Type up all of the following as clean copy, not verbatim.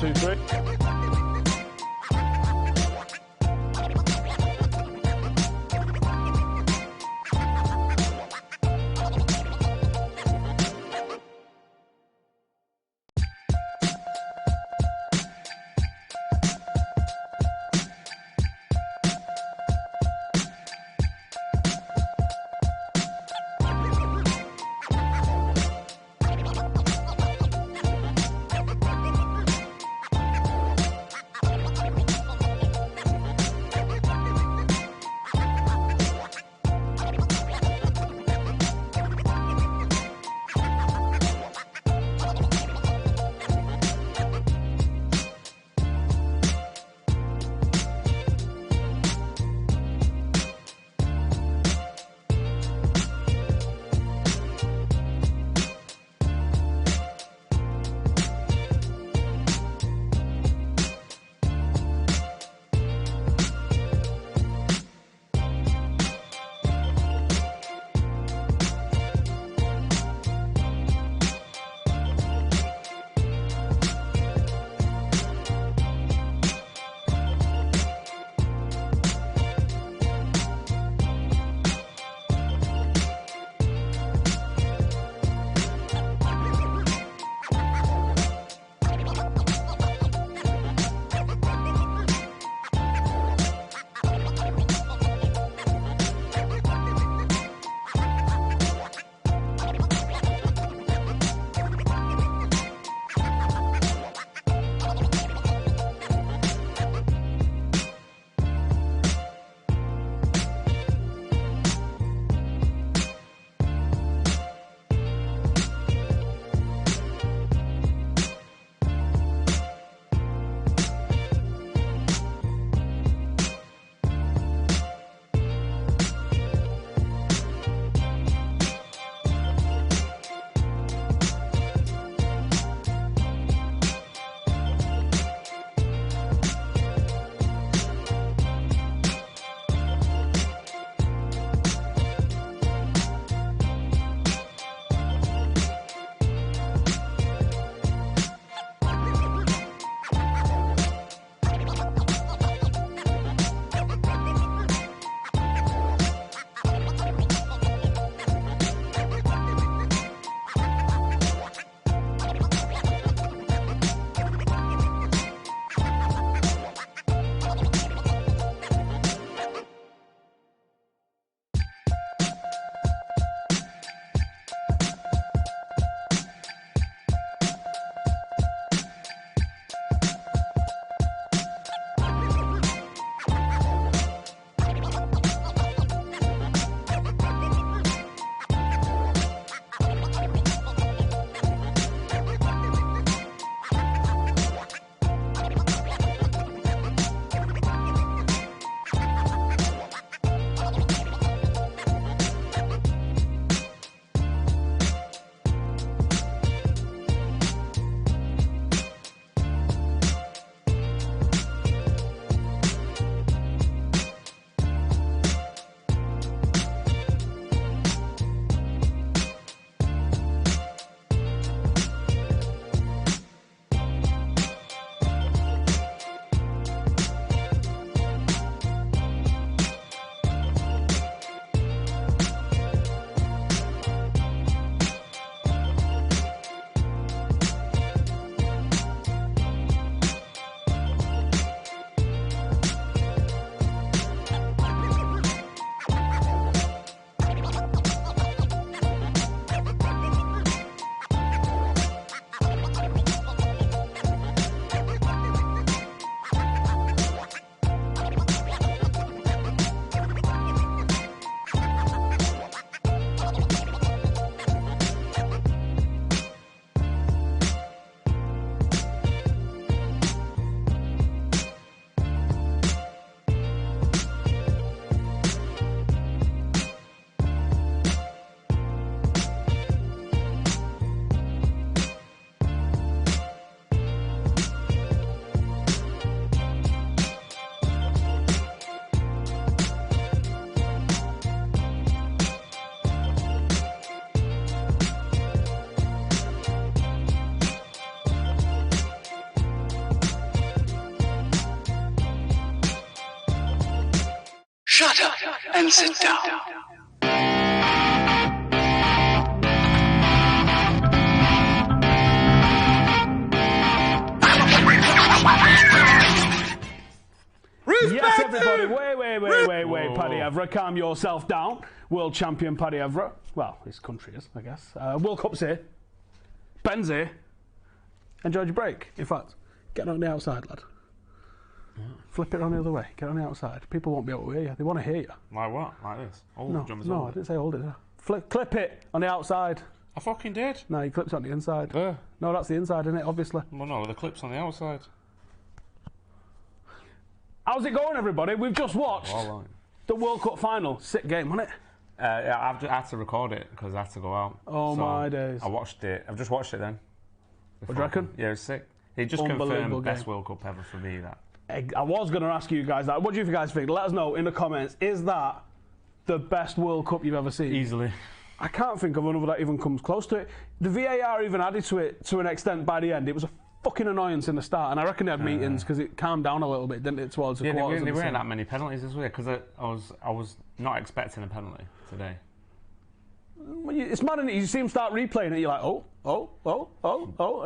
2, 3. Shut up and sit down. Yes, everybody. Wait. Paddy Evra, calm yourself down. World champion Paddy Evra. Well, his country is, I guess. World Cup's here. Ben's here. Enjoyed your break. In fact, get on the outside, lad. Flip it on the other way. Get on the outside. People won't be able to hear you. They want to hear you. Like what? Like this? No, I didn't say hold it. Clip it on the outside. I fucking did. No, you clipped it on the inside. No, that's the inside, isn't it? Obviously. Well, no, the clip's on the outside. How's it going, everybody? We've just watched the World Cup final. Sick game, wasn't it? Yeah, I had to record it because I had to go out. Oh, so my days. I watched it. I've just watched it then. What do you reckon? Yeah, it was sick. He just confirmed best World Cup ever for me. That. I was going to ask you guys that. What do you guys think? Let us know in the comments. Is that the best World Cup you've ever seen? Easily. I can't think of another that even comes close to it. The VAR even added to it to an extent by the end. It was a fucking annoyance in the start, and I reckon they had meetings because it calmed down a little bit, didn't it, towards the quarters? There weren't that many penalties this week because I was not expecting a penalty today. Well, it's mad, isn't it? You see him start replaying it, you're like, oh.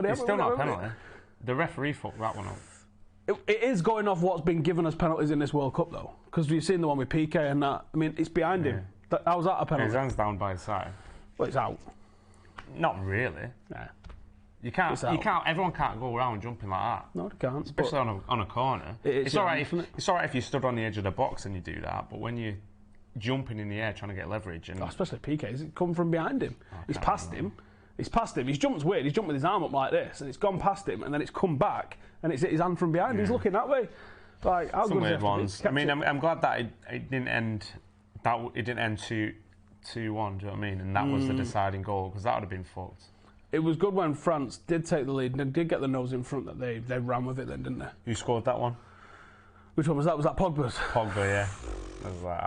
It's still not a penalty. The referee fucked that one up. It is going off what's been given as penalties in this World Cup, though, because you've seen the one with PK and that. I mean, it's behind him. How's that a penalty? His hand's down by his side. Well, it's out. Not really. Nah. You can't. Everyone can't go around jumping like that. No, they can't. Especially on a corner. It's all right. It's all right if you stood on the edge of the box and you do that. But when you're jumping in the air trying to get leverage, and especially PK, it's come from behind him. He's passed him. He's passed him. He's jumped weird. He's jumped with his arm up like this, and it's gone past him, and then it's come back, and it's hit his hand from behind. He's looking that way. Like how some good weird ones. I mean, I'm glad that it didn't end. It didn't end 2-1. Do you know what I mean? And that was the deciding goal because that would have been fucked. It was good when France did take the lead and did get the nose in front that they ran with it then, didn't they? Who scored that one? Which one was that? Was that Pogba's? Pogba, yeah.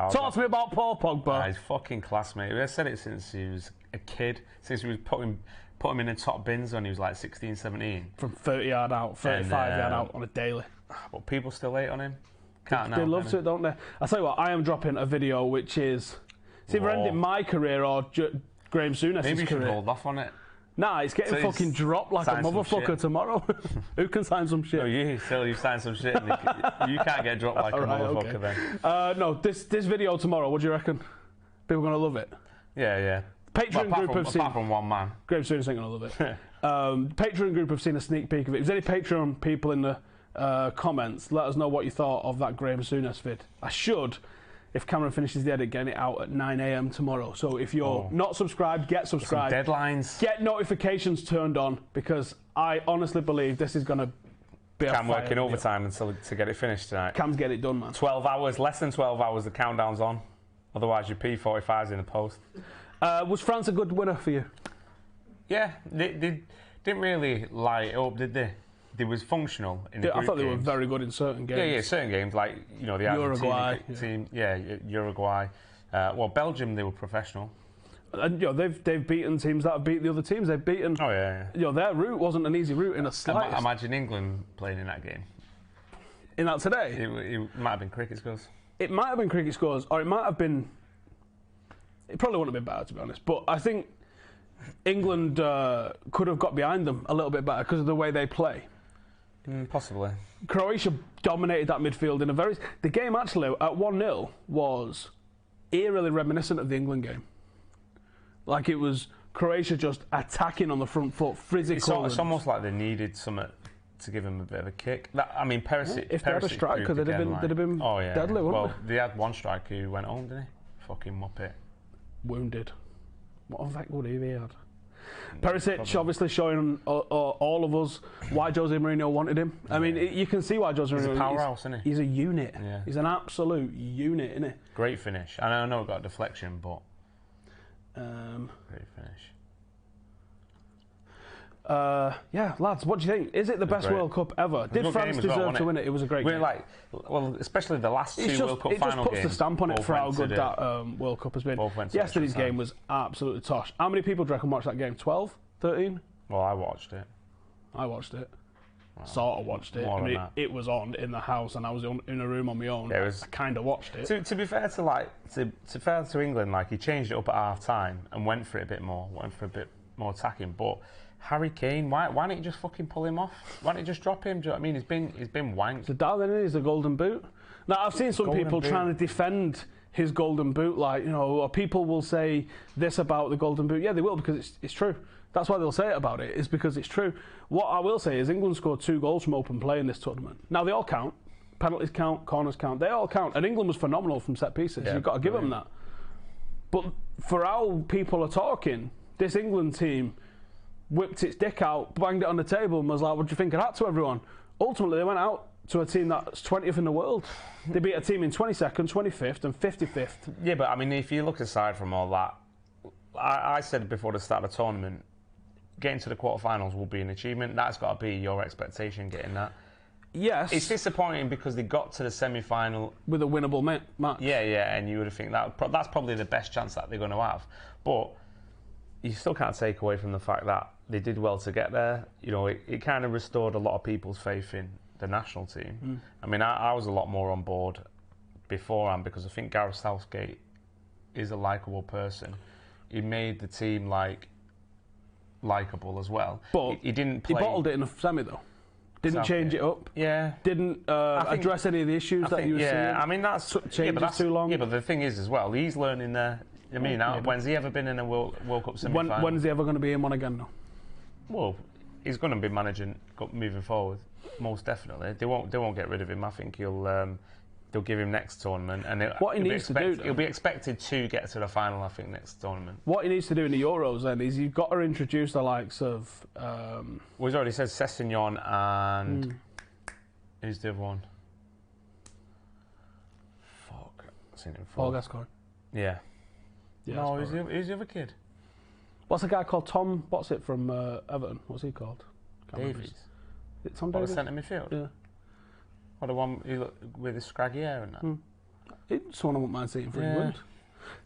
Talk to me about Paul Pogba. He's fucking class, mate. I've said it since he was a kid, since we was put him in the top bins when he was like 16, 17. From 30 yard out, 35 yard out on a daily. But people still hate on him. They love it, don't they? I'll tell you what, I am dropping a video which is... It's either ending my career or Graham Souness's career. Maybe you should hold off on it. Nah, it's getting fucking dropped like a motherfucker tomorrow. Who can sign some shit? No, you signed some shit and you can't get dropped like a motherfucker then. No, this video tomorrow, what do you reckon? People are going to love it? Yeah. Patreon group have seen... Apart from one man. Graham Souness ain't going to love it. Patreon group have seen a sneak peek of it. If there's any Patreon people in the comments, let us know what you thought of that Graham Souness vid. I should... If Cameron finishes the edit, getting it out at 9 AM tomorrow. So if you're not subscribed, get subscribed. Some deadlines. Get notifications turned on because I honestly believe this is going to be a Cam working overtime to get it finished tonight. Cam's get it done, man. 12 hours, less than 12 hours, the countdown's on. Otherwise, your P45's in the post. Was France a good winner for you? Yeah, they didn't really light it up, did they? They was functional in the group I thought they games. were very good in certain games. Yeah, certain games like the Uruguay team. Yeah, Uruguay. Well, Belgium, they were professional. And they've beaten teams that have beat the other teams. They've beaten. Oh yeah. Their route wasn't an easy route in a slightest. Imagine England playing in that game. In that today. It might have been cricket scores. It might have been cricket scores, or it might have been. It probably wouldn't have been better, to be honest. But I think England could have got behind them a little bit better because of the way they play. Possibly. Croatia dominated that midfield in a very... The game actually at 1-0 was eerily reminiscent of the England game. Like it was Croatia just attacking on the front foot, physical. It's almost like they needed something to give them a bit of a kick. Perisic... If they had a striker, they'd have been deadly, wouldn't they? They had one striker who went home, didn't he? Fucking muppet. Wounded. What a vet would he have had? Perisic obviously showing all of us why Jose Mourinho wanted him. I mean, you can see why Jose Mourinho... He's a powerhouse, isn't he? He's a unit. Yeah. He's an absolute unit, isn't he? Great finish. I know it got a deflection, but... Great finish. Yeah, lads, what do you think? Is it the best World Cup ever? Did France deserve to win it? It was a great game. Especially the last two World Cup final games. It just puts the stamp on it for how good that World Cup has been. Yesterday's game was absolutely tosh. How many people do you reckon watched that game? 12? 13? Well, I watched it. I watched it. sort of watched it. More I than mean, that. it was on in the house, and I was in a room on my own. Yeah, it was- I kind of watched it. To be fair to fair to England, like he changed it up at half time and went for it a bit more, attacking. But Harry Kane, why don't you just fucking pull him off? Why don't you just drop him? Do you know what I mean? He's been wanked. The darling is a golden boot. Now I've seen some Golden people boot. trying to defend his golden boot, like, you know, or people will say this about the golden boot. Yeah, they will, because it's true. That's why they'll say it about it, is because it's true. What I will say is England scored 2 goals from open play in this tournament. Now they all count. Penalties count, corners count. They all count. And England was phenomenal from set pieces. Yeah, You've got to give them that. But for how people are talking, this England team whipped its dick out, banged it on the table, and was like, what do you think of that, to everyone? Ultimately, they went out to a team that's 20th in the world. They beat a team in 22nd, 25th and 55th. Yeah, but I mean, if you look aside from all that, I said before the start of the tournament, getting to the quarterfinals will be an achievement. That's got to be your expectation, getting that. Yes. It's disappointing because they got to the semi-final with a winnable match. Yeah, and you would have think that's probably the best chance that they're going to have. But you still can't take away from the fact that they did well to get there. You know, it kind of restored a lot of people's faith in the national team. I mean, I was a lot more on board beforehand because I think Gareth Southgate is a likeable person. He made the team likeable as well. But he didn't play. He bottled it in the semi though. Didn't change it up. Yeah. Didn't address any of the issues that you were seeing. Yeah, I mean that's changes too long. Yeah, but the thing is as well, he's learning there. I mean, when's he ever been in a World Cup semi-final? When's he ever going to be in one again now? Well, he's going to be managing moving forward, most definitely. They won't get rid of him. I think they'll give him next tournament, and he'll be expected to get to the final. I think next tournament. What he needs to do in the Euros then is you've got to introduce the likes of. Well, he's already said Sessegnon and who's the other one? Fuck, I've seen him before. Paul Gascoigne. Yeah. No, who's the other kid? What's the guy called? Tom? What's it from Everton? What's he called? Davies. Is it Tom The Davies? centre midfield. Yeah. Or the one with his scraggy hair and that. It's someone I wouldn't mind seeing for England.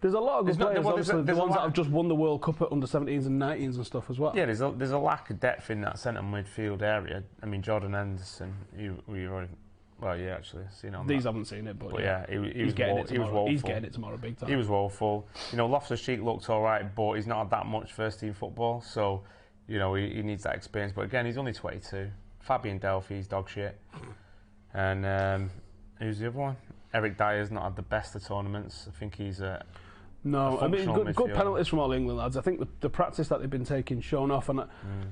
There's a lot of good players, obviously, the ones that have just won the World Cup at under 17s and 19s and stuff as well. Yeah, there's a lack of depth in that centre midfield area. I mean, Jordan Henderson, we already. Well, yeah, actually, seen on These that. haven't seen it, but yeah, he was getting it tomorrow. He was woeful. He's getting it tomorrow, big time. He was woeful. You know, Loftus-Cheek looked all right, but he's not had that much first-team football, so you know he needs that experience. But again, he's only 22. Fabian Delphi's dog shit, and who's the other one? Eric Dyer's not had the best of tournaments. I think he's a I mean, good midfielder. penalties from all England lads. I think the practice that they've been taking shown off, and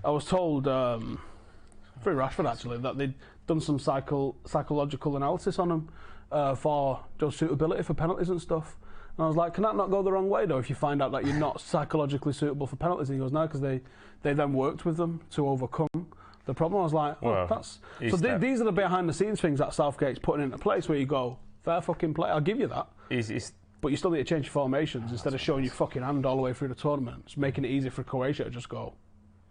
I was told through Rashford actually that they'd done some psychological analysis on him for just suitability for penalties and stuff. And I was like, can that not go the wrong way though if you find out that you're not psychologically suitable for penalties? And he goes, no, because they then worked with them to overcome the problem. I was like, these are the behind the scenes things that Southgate's putting into place where you go, fair fucking play, I'll give you that. But you still need to change your formations instead of showing your fucking hand all the way through the tournament. It's making it easy for Croatia to just go,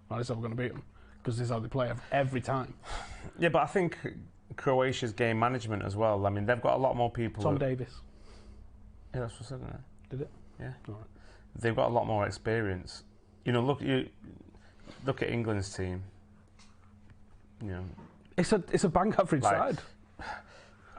well, this is how we're going to beat them. Because this is how they play every time. Yeah, but I think Croatia's game management as well. I mean, they've got a lot more people. Tom Davies. Yeah, that's what's in there. Did it? Yeah. All right. They've got a lot more experience. You know, look at England's team. You know, it's a bang average side.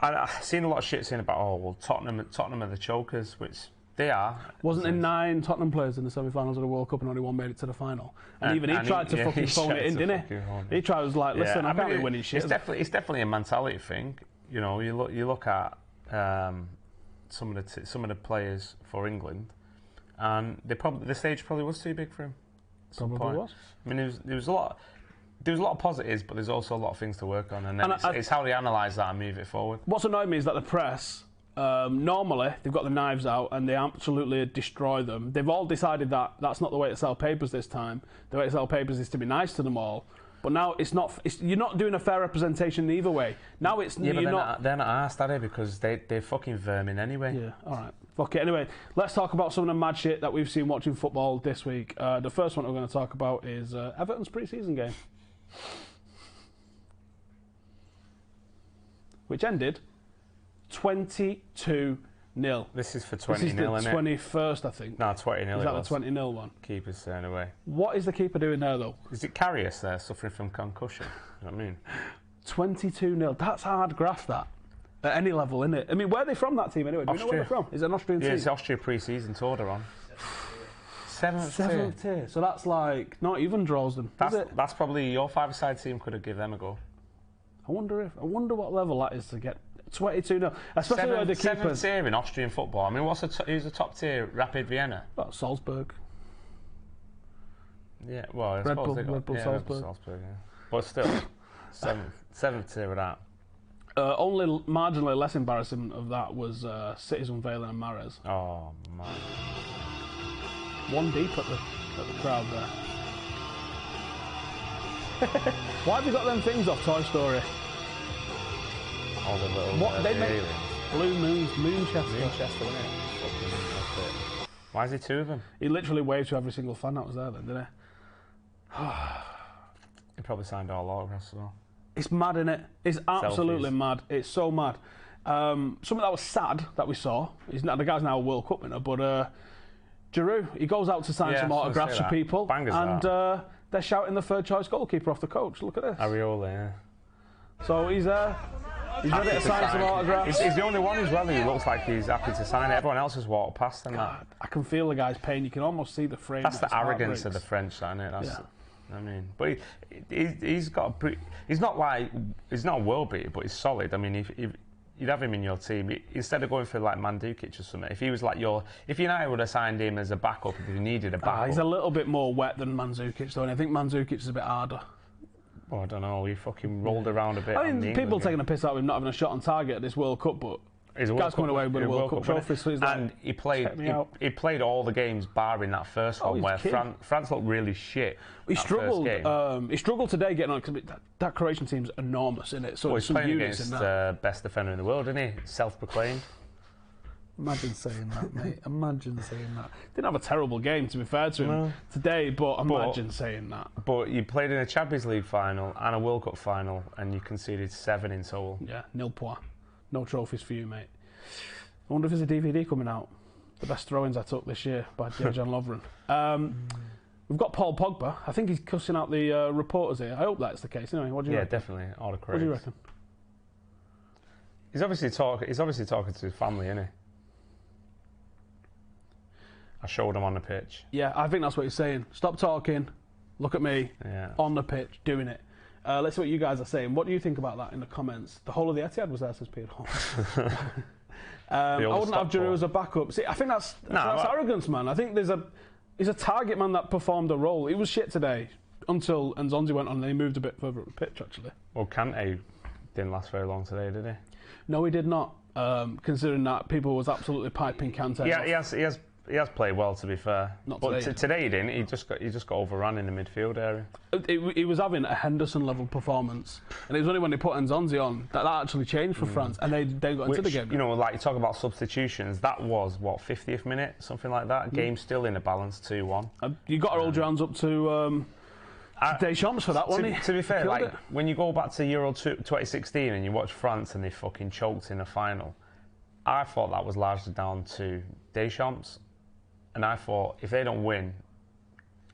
I've seen a lot of shit saying about Tottenham are the chokers, which they are. Wasn't there 9 Tottenham players in the semi-finals of the World Cup and only one made it to the final? And even he tried to fucking phone it in, didn't he? He tried, was like, listen, I can't be winning shit. It's definitely a mentality thing. You know, you look at some of the players for England, and the stage probably was too big for him. Probably was. I mean, there was a lot of positives, but there's also a lot of things to work on, and then it's how they analyse that and move it forward. What's annoyed me is that the press, normally, they've got the knives out and they absolutely destroy them. They've all decided that that's not the way to sell papers this time. The way to sell papers is to be nice to them all. But now you're not doing a fair representation either way. Now they're not arsed, are they? Because they're fucking vermin anyway. Yeah, all right. Fuck it. Anyway, let's talk about some of the mad shit that we've seen watching football this week. The first one we're going to talk about is Everton's pre-season game, which ended 22-0. This is for 20-0, This is the isn't it? 21st, I think. No, 20-0. Is that the 20-0 one? Keeper's staying away. What is the keeper doing there, though? Is it Karius there suffering from concussion? You know what I mean? 22-0. That's hard graft, that. At any level, isn't it? I mean, where are they from, that team, anyway? Do you know where they're from? Is it an Austrian team? Yeah, it's the Austria pre-season tour they're on. Seventh tier. So that's like not even Dresden. That's probably your five-a-side team could have given them a go. I wonder what level that is to get 22-0. Especially with the keepers. Seventh tier in Austrian football. I mean, who's the top tier? Rapid Vienna? Well, Salzburg. Yeah, well, I Red suppose Bull, they got Red Bull Salzburg. Salzburg, yeah. But still, seventh tier of that. Only marginally less embarrassing of that was City's unveiling and Mahrez. Oh, man. One deep at the crowd there. Why have you got them things off Toy Story? All the little they make aliens. Blue Moon's Moonchester. Moonchester, wasn't it? Fucking, that's it. Why is there two of them? He literally waved to every single fan that was there then, didn't he? He probably signed all autographs as well. It's mad, isn't it? It's absolutely Selfies. mad. It's so mad. Something that was sad that we saw, the guy's now a World Cup winner, but Giroud, he goes out to sign some autographs for people. Bangers and they're shouting the third choice goalkeeper off the coach. Look at this. Areola, yeah. So he's ready to sign some autographs. He's the only one as well who looks like he's happy to sign it. Everyone else has walked past him. God, I can feel the guy's pain. You can almost see the frame. That's the arrogance of the French, isn't it? That's, I mean, but he's got he's not a world beater, but he's solid. I mean, if you'd have him in your team instead of going for like Mandzukic or something. If he was like if United would have signed him as a backup, if you needed a backup, he's a little bit more wet than Mandzukic, though, and I think Mandzukic is a bit harder. Oh, I don't know. He fucking rolled around a bit. I mean, people taking a piss out of him not having a shot on target at this World Cup, but guy's coming away with a World Cup trophy. So he's and he played all the games barring that first one where France looked really shit. He struggled. He struggled today getting on because that Croatian team's enormous, isn't it? So he's playing against the best defender in the world, isn't he? Self-proclaimed. Imagine saying that, mate. Imagine saying that. Didn't have a terrible game, to be fair to him today, but imagine saying that. But you played in a Champions League final and a World Cup final, and you conceded 7 in total. Yeah, nil point. No trophies for you, mate. I wonder if there's a DVD coming out. The best throw-ins I took this year by Dejan Lovren. We've got Paul Pogba. I think he's cussing out the reporters here. I hope that's the case. Anyway, what do you reckon? Yeah, definitely. All the craze. What do you reckon? He's obviously talking to his family, isn't he? I showed him on the pitch. Yeah, I think that's what he's saying. Stop talking. Look at me on the pitch doing it. Let's see what you guys are saying. What do you think about that in the comments? The whole of the Etihad was there, says Peter. I wouldn't have Giroud as a backup. See, I think that's arrogance, man. I think he's a target man that performed a role. He was shit today until Nzonzi went on and he moved a bit further up the pitch, actually. Well, Kante didn't last very long today, did he? No, he did not. Considering that people was absolutely piping Kante. Yeah, he has played well, to be fair. Not but today. Today he didn't. He just got overrun in the midfield area. He was having a Henderson level performance, and it was only when they put Nzonzi on that actually changed for France, and they got into the game. You know, like you talk about substitutions, that was what 50th minute, something like that. Game still in a balance, 2-1. You got to hold your hands up to Deschamps for that one. To be fair, like when you go back to Euro 2016 and you watch France and they fucking choked in a final, I thought that was largely down to Deschamps. And I thought, if they don't win,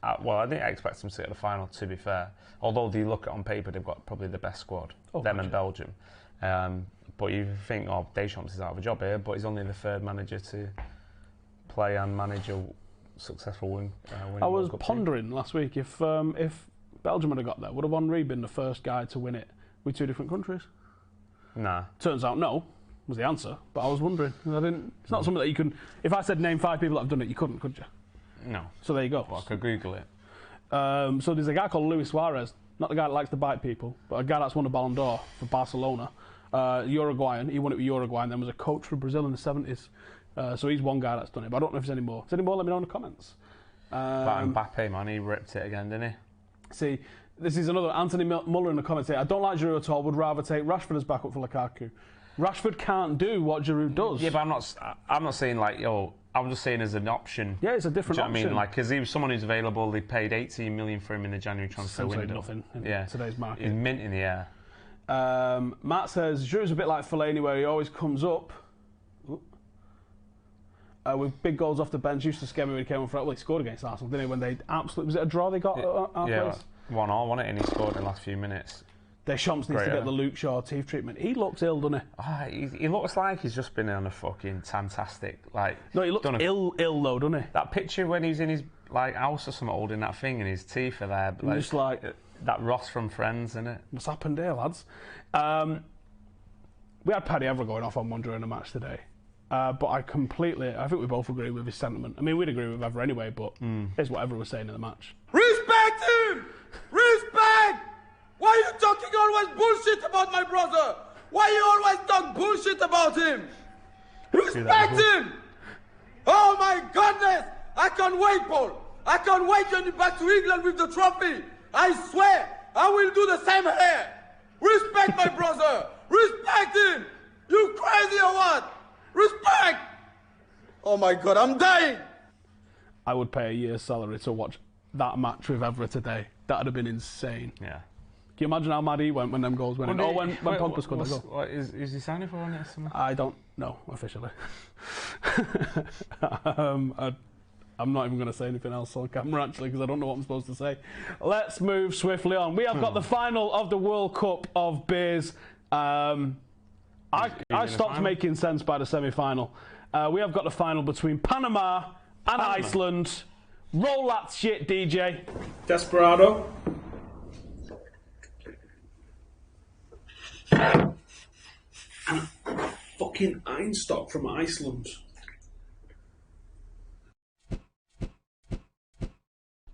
I didn't expect them to get the final, to be fair. Although they look at on paper, they've got probably the best squad, them and Belgium. But you think, Deschamps is out of a job here, but he's only the third manager to play and manage a successful win. I was pondering last week if Belgium had got there, would have Henry been the first guy to win it with 2 different countries? Nah. Turns out no. Was the answer, but I was wondering. It's not something that you can. If I said name 5 people that have done it, you couldn't, could you? No. So there you go. Well, I could Google it. So there's a guy called Luis Suarez, not the guy that likes to bite people, but a guy that's won a Ballon d'Or for Barcelona. Uruguayan. He won it with Uruguay, and then was a coach for Brazil in the 70s. So he's one guy that's done it. But I don't know if there's any more. If there's any more, let me know in the comments. But Mbappe, man, he ripped it again, didn't he? See, this is another Anthony Muller in the comments here. I don't like Giroud at all. Would rather take Rashford as backup for Lukaku. Rashford can't do what Giroud does. Yeah, but I'm not saying like, I'm just saying as an option. Yeah, it's a different option. I mean, like, because he was someone who's available. They paid 18 million for him in the January transfer window. Nothing in today's market. He's mint in the air. Matt says Giroud's a bit like Fellaini, where he always comes up with big goals off the bench. Used to scare me when he came on for. Well, he scored against Arsenal, didn't he? When they absolutely was it a draw they got? Yeah, 1-1, wasn't it? And he scored in the last few minutes. Deschamps needs to get the Luke Shaw teeth treatment. He looks ill, doesn't he? Oh, he looks like he's just been on a fucking fantastic, like... No, he looks ill though, doesn't he? That picture when he's in his house or something holding that thing and his teeth are there. Like, just like... That Ross from Friends, isn't it? What's happened here, lads? We had Paddy Evra going off on one during the match today. But I think we both agree with his sentiment. I mean, we'd agree with Evra anyway, but here's what Evra was saying in the match. Respect him! Respect! Why are you talking always bullshit about my brother? Why you always talk bullshit about him? Respect him! Oh my goodness! I can't wait, Paul! I can't wait when you're back to England with the trophy! I swear, I will do the same here! Respect my brother! Respect him! You crazy or what? Respect! Oh my God, I'm dying! I would pay a year's salary to watch that match with Evra today. That'd have been insane. Yeah. Can you imagine how mad he went when them goals went in? Or when Pogba scored the goal? What, is he signing for one or something? I don't know, officially. I'm not even going to say anything else on camera, actually, because I don't know what I'm supposed to say. Let's move swiftly on. We have got the final of the World Cup of Beers. I stopped making sense by the semi-final. We have got the final between Panama and Iceland. Roll that shit, DJ. Desperado. And fucking Einstock from Iceland.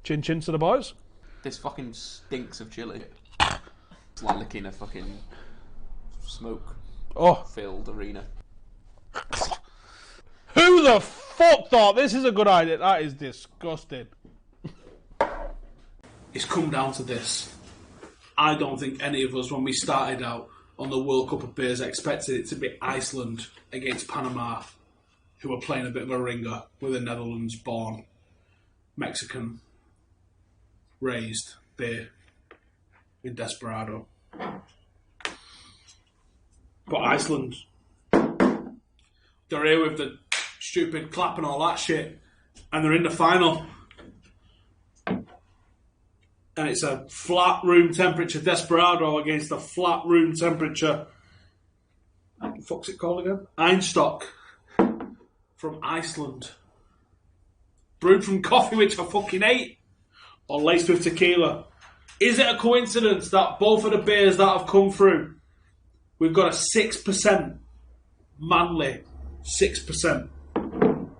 Chin chin to the boys. This fucking stinks of chili. It's like licking a fucking smoke-filled arena. Who the fuck thought this is a good idea? That is disgusting. It's come down to this. I don't think any of us, when we started out on the World Cup of Beers, expected it to be Iceland against Panama, who are playing a bit of a ringer with a Netherlands-born, Mexican-raised beer in Desperado. But Iceland, they're here with the stupid clap and all that shit, and they're in the final. And it's a flat room temperature Desperado against a flat room temperature. What the fuck's it called again? Einstock from Iceland. Brewed from coffee, which I fucking ate, or laced with tequila. Is it a coincidence that both of the beers that have come through, we've got a 6% manly 6%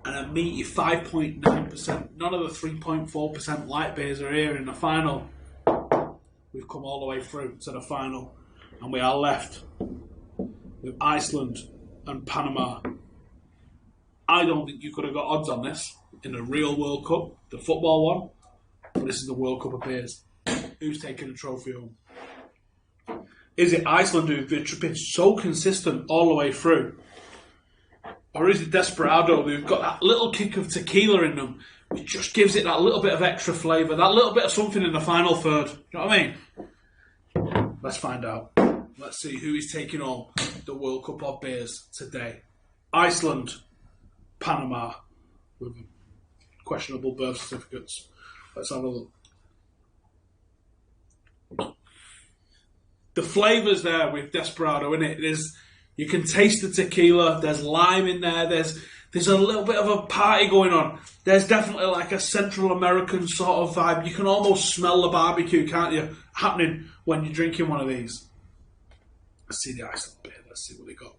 and a meaty 5.9%. None of the 3.4% light beers are here in the final. We've come all the way through to the final, and we are left with Iceland and Panama. I don't think you could have got odds on this in the real World Cup, the football one, but this is the World Cup of beers. Who's taking the trophy home? Is it Iceland who've been so consistent all the way through? Or is it Desperado who've got that little kick of tequila in them, which just gives it that little bit of extra flavour, that little bit of something in the final third? You know what I mean? Let's find out. Let's see who is taking on the World Cup of Beers today. Iceland, Panama, with questionable birth certificates. Let's have a look. The flavour's there with Desperado, in it. You can taste the tequila. There's lime in there. There's a little bit of a party going on. There's definitely like a Central American sort of vibe. You can almost smell the barbecue, can't you, happening when you're drinking one of these. Let's see the Iceland beer. Let's see what they got.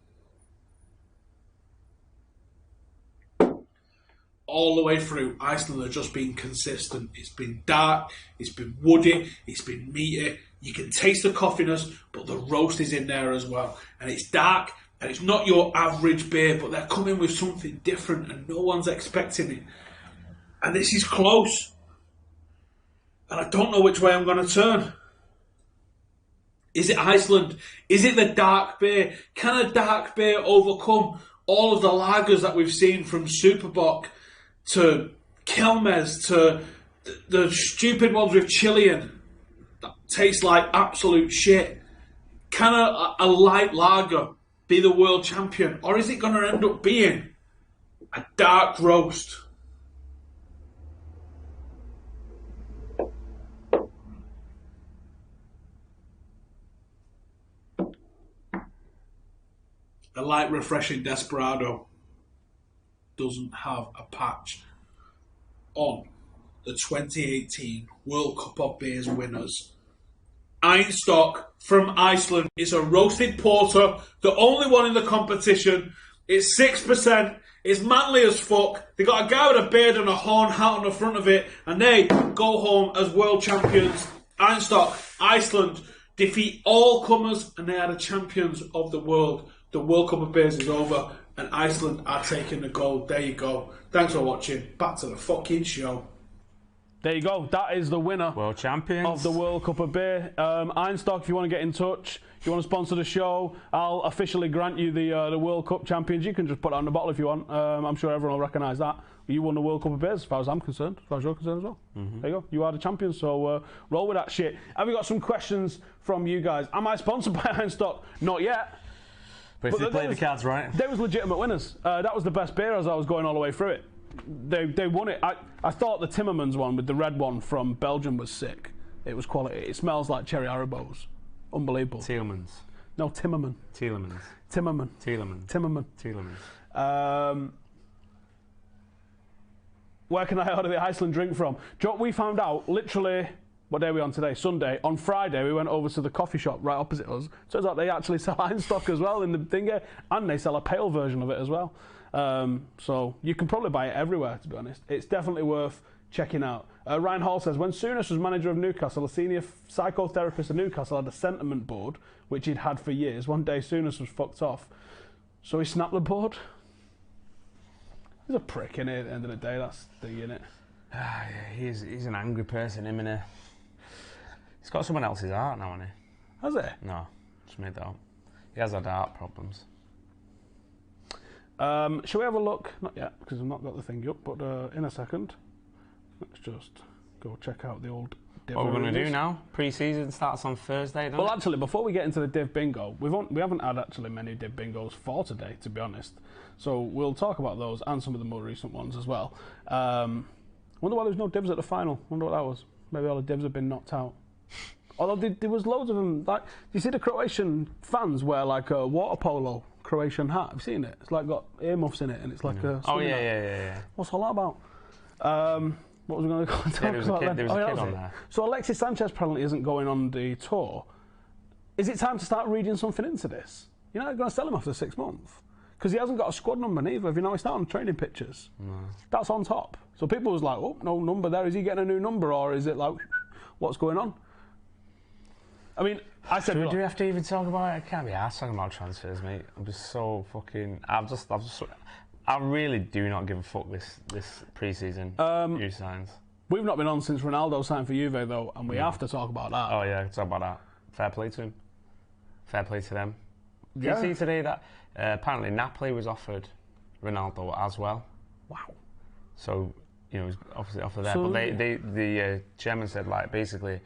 All the way through, Iceland has just been consistent. It's been dark, it's been woody, it's been meaty. You can taste the coffiness, but the roast is in there as well. And it's dark, and it's not your average beer, but they're coming with something different, and no one's expecting it. And this is close. And I don't know which way I'm going to turn. Is it Iceland? Is it the dark beer? Can a dark beer overcome all of the lagers that we've seen from Superbock to Kelmes to the stupid ones with Chilean that taste like absolute shit? Can a light lager be the world champion? Or is it going to end up being a dark roast? a light, refreshing Desperado doesn't have a patch on the 2018 World Cup of Beers winners. Einstock from Iceland is a roasted porter, the only one in the competition. It's 6%. It's manly as fuck. They got a guy with a beard and a horn hat on the front of it, and they go home as world champions. Einstock, Iceland, defeat all comers, and they are the champions of the world. The World Cup of Beers is over, and Iceland are taking the gold. There you go. Thanks for watching. Back to the fucking show. There you go. That is the winner. World champions of the World Cup of Beer. Einstock, if you want to get in touch, if you want to sponsor the show, I'll officially grant you the World Cup champions. You can just put that on the bottle if you want. I'm sure everyone will recognise that. You won the World Cup of Beers, as far as I'm concerned, as far as you're concerned as well. There you go. You are the champion, so roll with that shit. Have you got some questions from you guys? Am I sponsored by Einstock? Not yet. But if they play the cards right. They was legitimate winners. That was the best beer as I was going all the way through it. They won it. I thought the Timmermans one with the red one from Belgium was sick. It was quality. It smells like cherry Haribos. Unbelievable. Tielemans. No, Timmerman. Tielemans. Timmerman. Tielemans. Timmerman. Tielemans. Where can I order the Iceland drink from? We found out literally, what day are we on today? Sunday. On Friday, we went over to the coffee shop right opposite us. Turns out they actually sell Einstock as well in the thing, and they sell a pale version of it as well. So you can probably buy it everywhere, to be honest. It's definitely worth checking out. Ryan Hall says, when Souness was manager of Newcastle, a senior psychotherapist at Newcastle had a sentiment board, which he'd had for years. One day Souness was fucked off, so he snapped the board. He's a prick, innit? At the end of the day, that's the innit. Yeah, he's an angry person, isn't he? He's got someone else's heart now, hasn't he? Has he? No, just made that up. He has had heart problems. Shall we have a look? Not yet, because I've not got the thing up, but in a second. Let's just go check out the old Div. What we're going to do now? Pre-season starts on Thursday, don't Well, it? actually, before we get into the Div Bingo, we haven't had actually many Div Bingos for today, to be honest. So we'll talk about those and some of the more recent ones as well. Wonder why there's no divs at the final. Wonder what that was. Maybe all the divs have been knocked out. Although there was loads of them. Like, you see the Croatian fans wear like a water polo Croatian hat. Have you seen it? It's like got earmuffs in it, and it's like a. Oh yeah. What's all that about? What was we going to talk there was about a kid, then? there was a kid on there. So Alexis Sanchez apparently isn't going on the tour. Is it time to start reading something into this? You're not going to sell him after 6 months because he hasn't got a squad number neither. Have you noticed that on training pictures? No. That's on top. So people was like, "Oh, no number there. Is he getting a new number, or is it like, what's going on?" I mean, I said, do we have to even talk about it? I can't be arsed talking about transfers, mate. I'm just so fucking. I really do not give a fuck this pre-season new signs. We've not been on since Ronaldo signed for Juve though, and we have to talk about that. Oh yeah, talk about that. Fair play to him. Fair play to them. Did Yeah. you see today that apparently Napoli was offered Ronaldo as well? Wow. So he was obviously offered there, So- but the chairman said like basically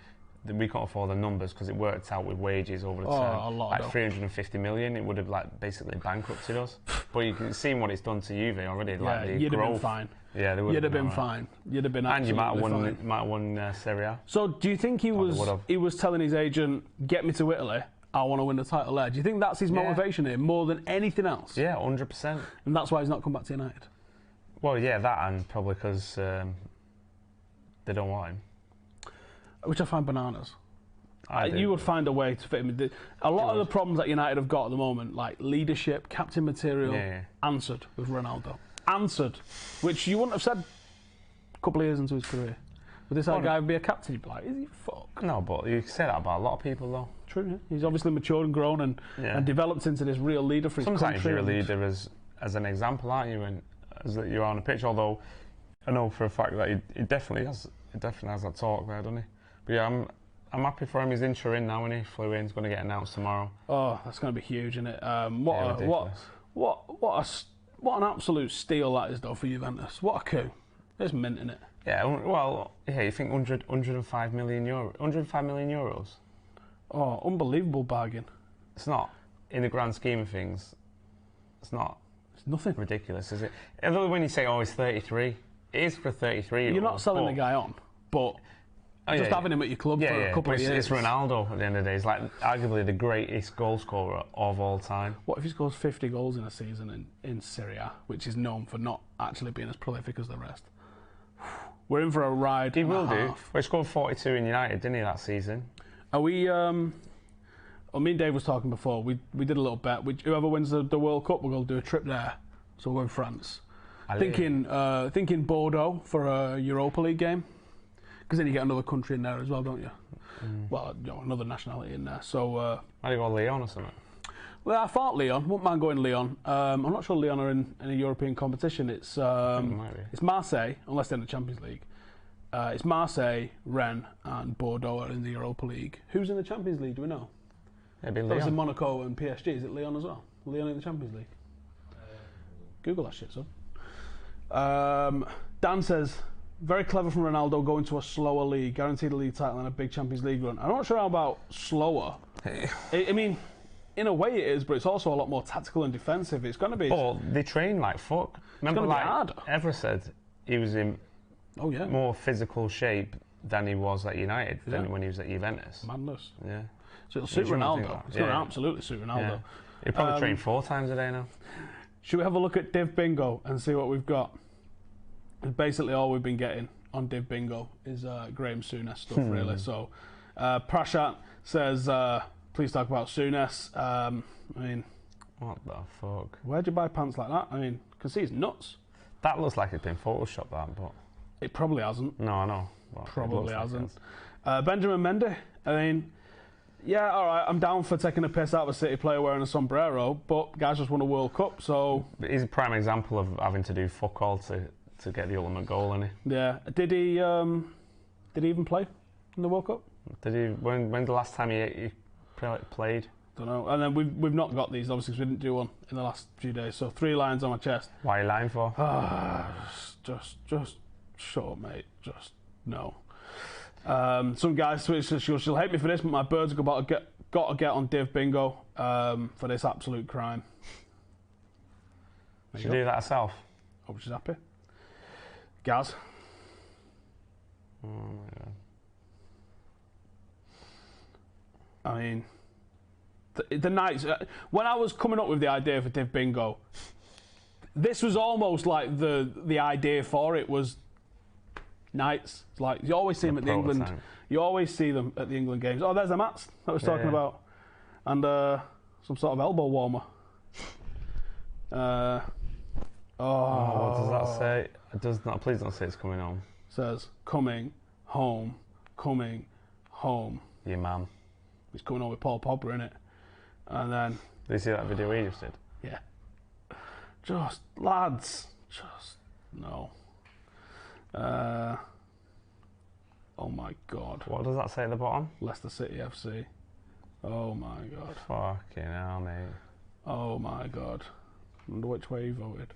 that we can't afford the numbers because it worked out with wages over the term. a lot, like though. 350 million, it would have like basbasically bankrupted us. But you can see what it's done to Juve already. Like the you'd have been growth. fine. Yeah, they would. You'd have been fine. You'd have been absolutely And you fine. might have won Serie A. So do you think he was telling his agent, "Get me to Italy. I want to win the title there." Do you think that's his motivation here more than anything else? Yeah, 100%. And that's why he's not come back to United. Well, yeah, that and probably because they don't want him. Which I find bananas. I do. You would find a way to fit him. A lot of the problems that United have got at the moment, like leadership, captain material, answered with Ronaldo. Answered, which you wouldn't have said a couple of years into his career. Would this guy be a captain? You'd be like, is he? Fuck. No, but you say that about a lot of people, though. True, yeah. He's obviously matured and grown and developed into this real leader for his country. Sometimes you're a leader as an example, aren't you? And as that you're on a pitch. Although I know for a fact that he definitely has that talk there, doesn't he? But yeah, I'm happy for him. He's insuring now, and he flew in. He's going to get announced tomorrow. Oh, that's going to be huge, isn't it? What an absolute steal that is, though, for Juventus. What a coup! It's mint, isn't it? Yeah. Well, yeah. You think 105 million euro, 105 million euros? Oh, unbelievable bargain. It's not in the grand scheme of things. It's not. It's nothing. Ridiculous, is it? Although when you say, "Oh, he's 33," it is for 33. You're not selling the guy on, but Just having him at your club for a couple of years. It's Ronaldo at the end of the day. He's like arguably the greatest goal scorer of all time. What if he scores 50 goals in a season in Serie A, which is known for not actually being as prolific as the rest? We're in for a ride. He will do. Well, he scored 42 in United, didn't he, that season? Are we... me and Dave was talking before. We did a little bet. Whoever wins the World Cup, we're going to do a trip there. So we'll go to France. Thinking Bordeaux for a Europa League game. Because then you get another country in there as well, don't you? Well, another nationality in there. So... Might go Lyon or something? Well, I thought Lyon. Wouldn't mind going Lyon. I'm not sure Lyon are in a European competition. It's Marseille, unless they're in the Champions League. It's Marseille, Rennes, and Bordeaux are in the Europa League. Who's in the Champions League? Do we know? It'd be Lyon. That was in Monaco and PSG. Is it Lyon as well? Lyon in the Champions League. Google that shit, son. Dan says, very clever from Ronaldo going to a slower league, guaranteed a league title and a big Champions League run. I'm not sure how about slower. I mean, in a way it is, but it's also a lot more tactical and defensive. It's going to be... But they train like fuck. Remember, like harder. Evra said he was in more physical shape than he was at United than when he was at Juventus. Madness. Yeah. So it'll suit Ronaldo. It's going to absolutely suit Ronaldo. Yeah. He'll probably train 4 times a day now. Should we have a look at Div Bingo and see what we've got? Basically all we've been getting on Div Bingo is Graham Souness stuff, really. So Prashat says, please talk about Souness. I mean... What the fuck? Where'd you buy pants like that? I mean, I can see he's nuts. That looks like it's been photoshopped, that, but... It probably hasn't. No, I know. Well, probably hasn't. Benjamin Mendy, I mean... Yeah, all right, I'm down for taking a piss out of a City player wearing a sombrero, but guys just won a World Cup, so... But he's a prime example of having to do fuck all to get the ultimate goal, isn't he? Yeah. Did he even play in the World Cup? Did he? When the last time he played? Don't know. And then we've not got these, obviously, because we didn't do one in the last few days. So 3 lines on my chest. Why are you lying for? Just shut up, mate. Just no. Some guys tweet, she'll hate me for this, but my birds have got to get on Div Bingo for this absolute crime. She do that herself. Hope she's happy. Gaz. Oh my God. I mean, the nights when I was coming up with the idea for Div Bingo, this was almost like the idea for it was nights. It's like you always see them at the England. You always see them at the England games. Oh, there's the mats that I was talking about, and some sort of elbow warmer. What does that say? It does not. Please don't say it's coming home. Says coming home. Your man. He's coming home with Paul Pogba, innit? And then... Did you see that video he just did? Yeah. Just, lads, just, no. Oh my God. What does that say at the bottom? Leicester City FC. Oh my God. Fucking hell, mate. Oh my God. I wonder which way he voted.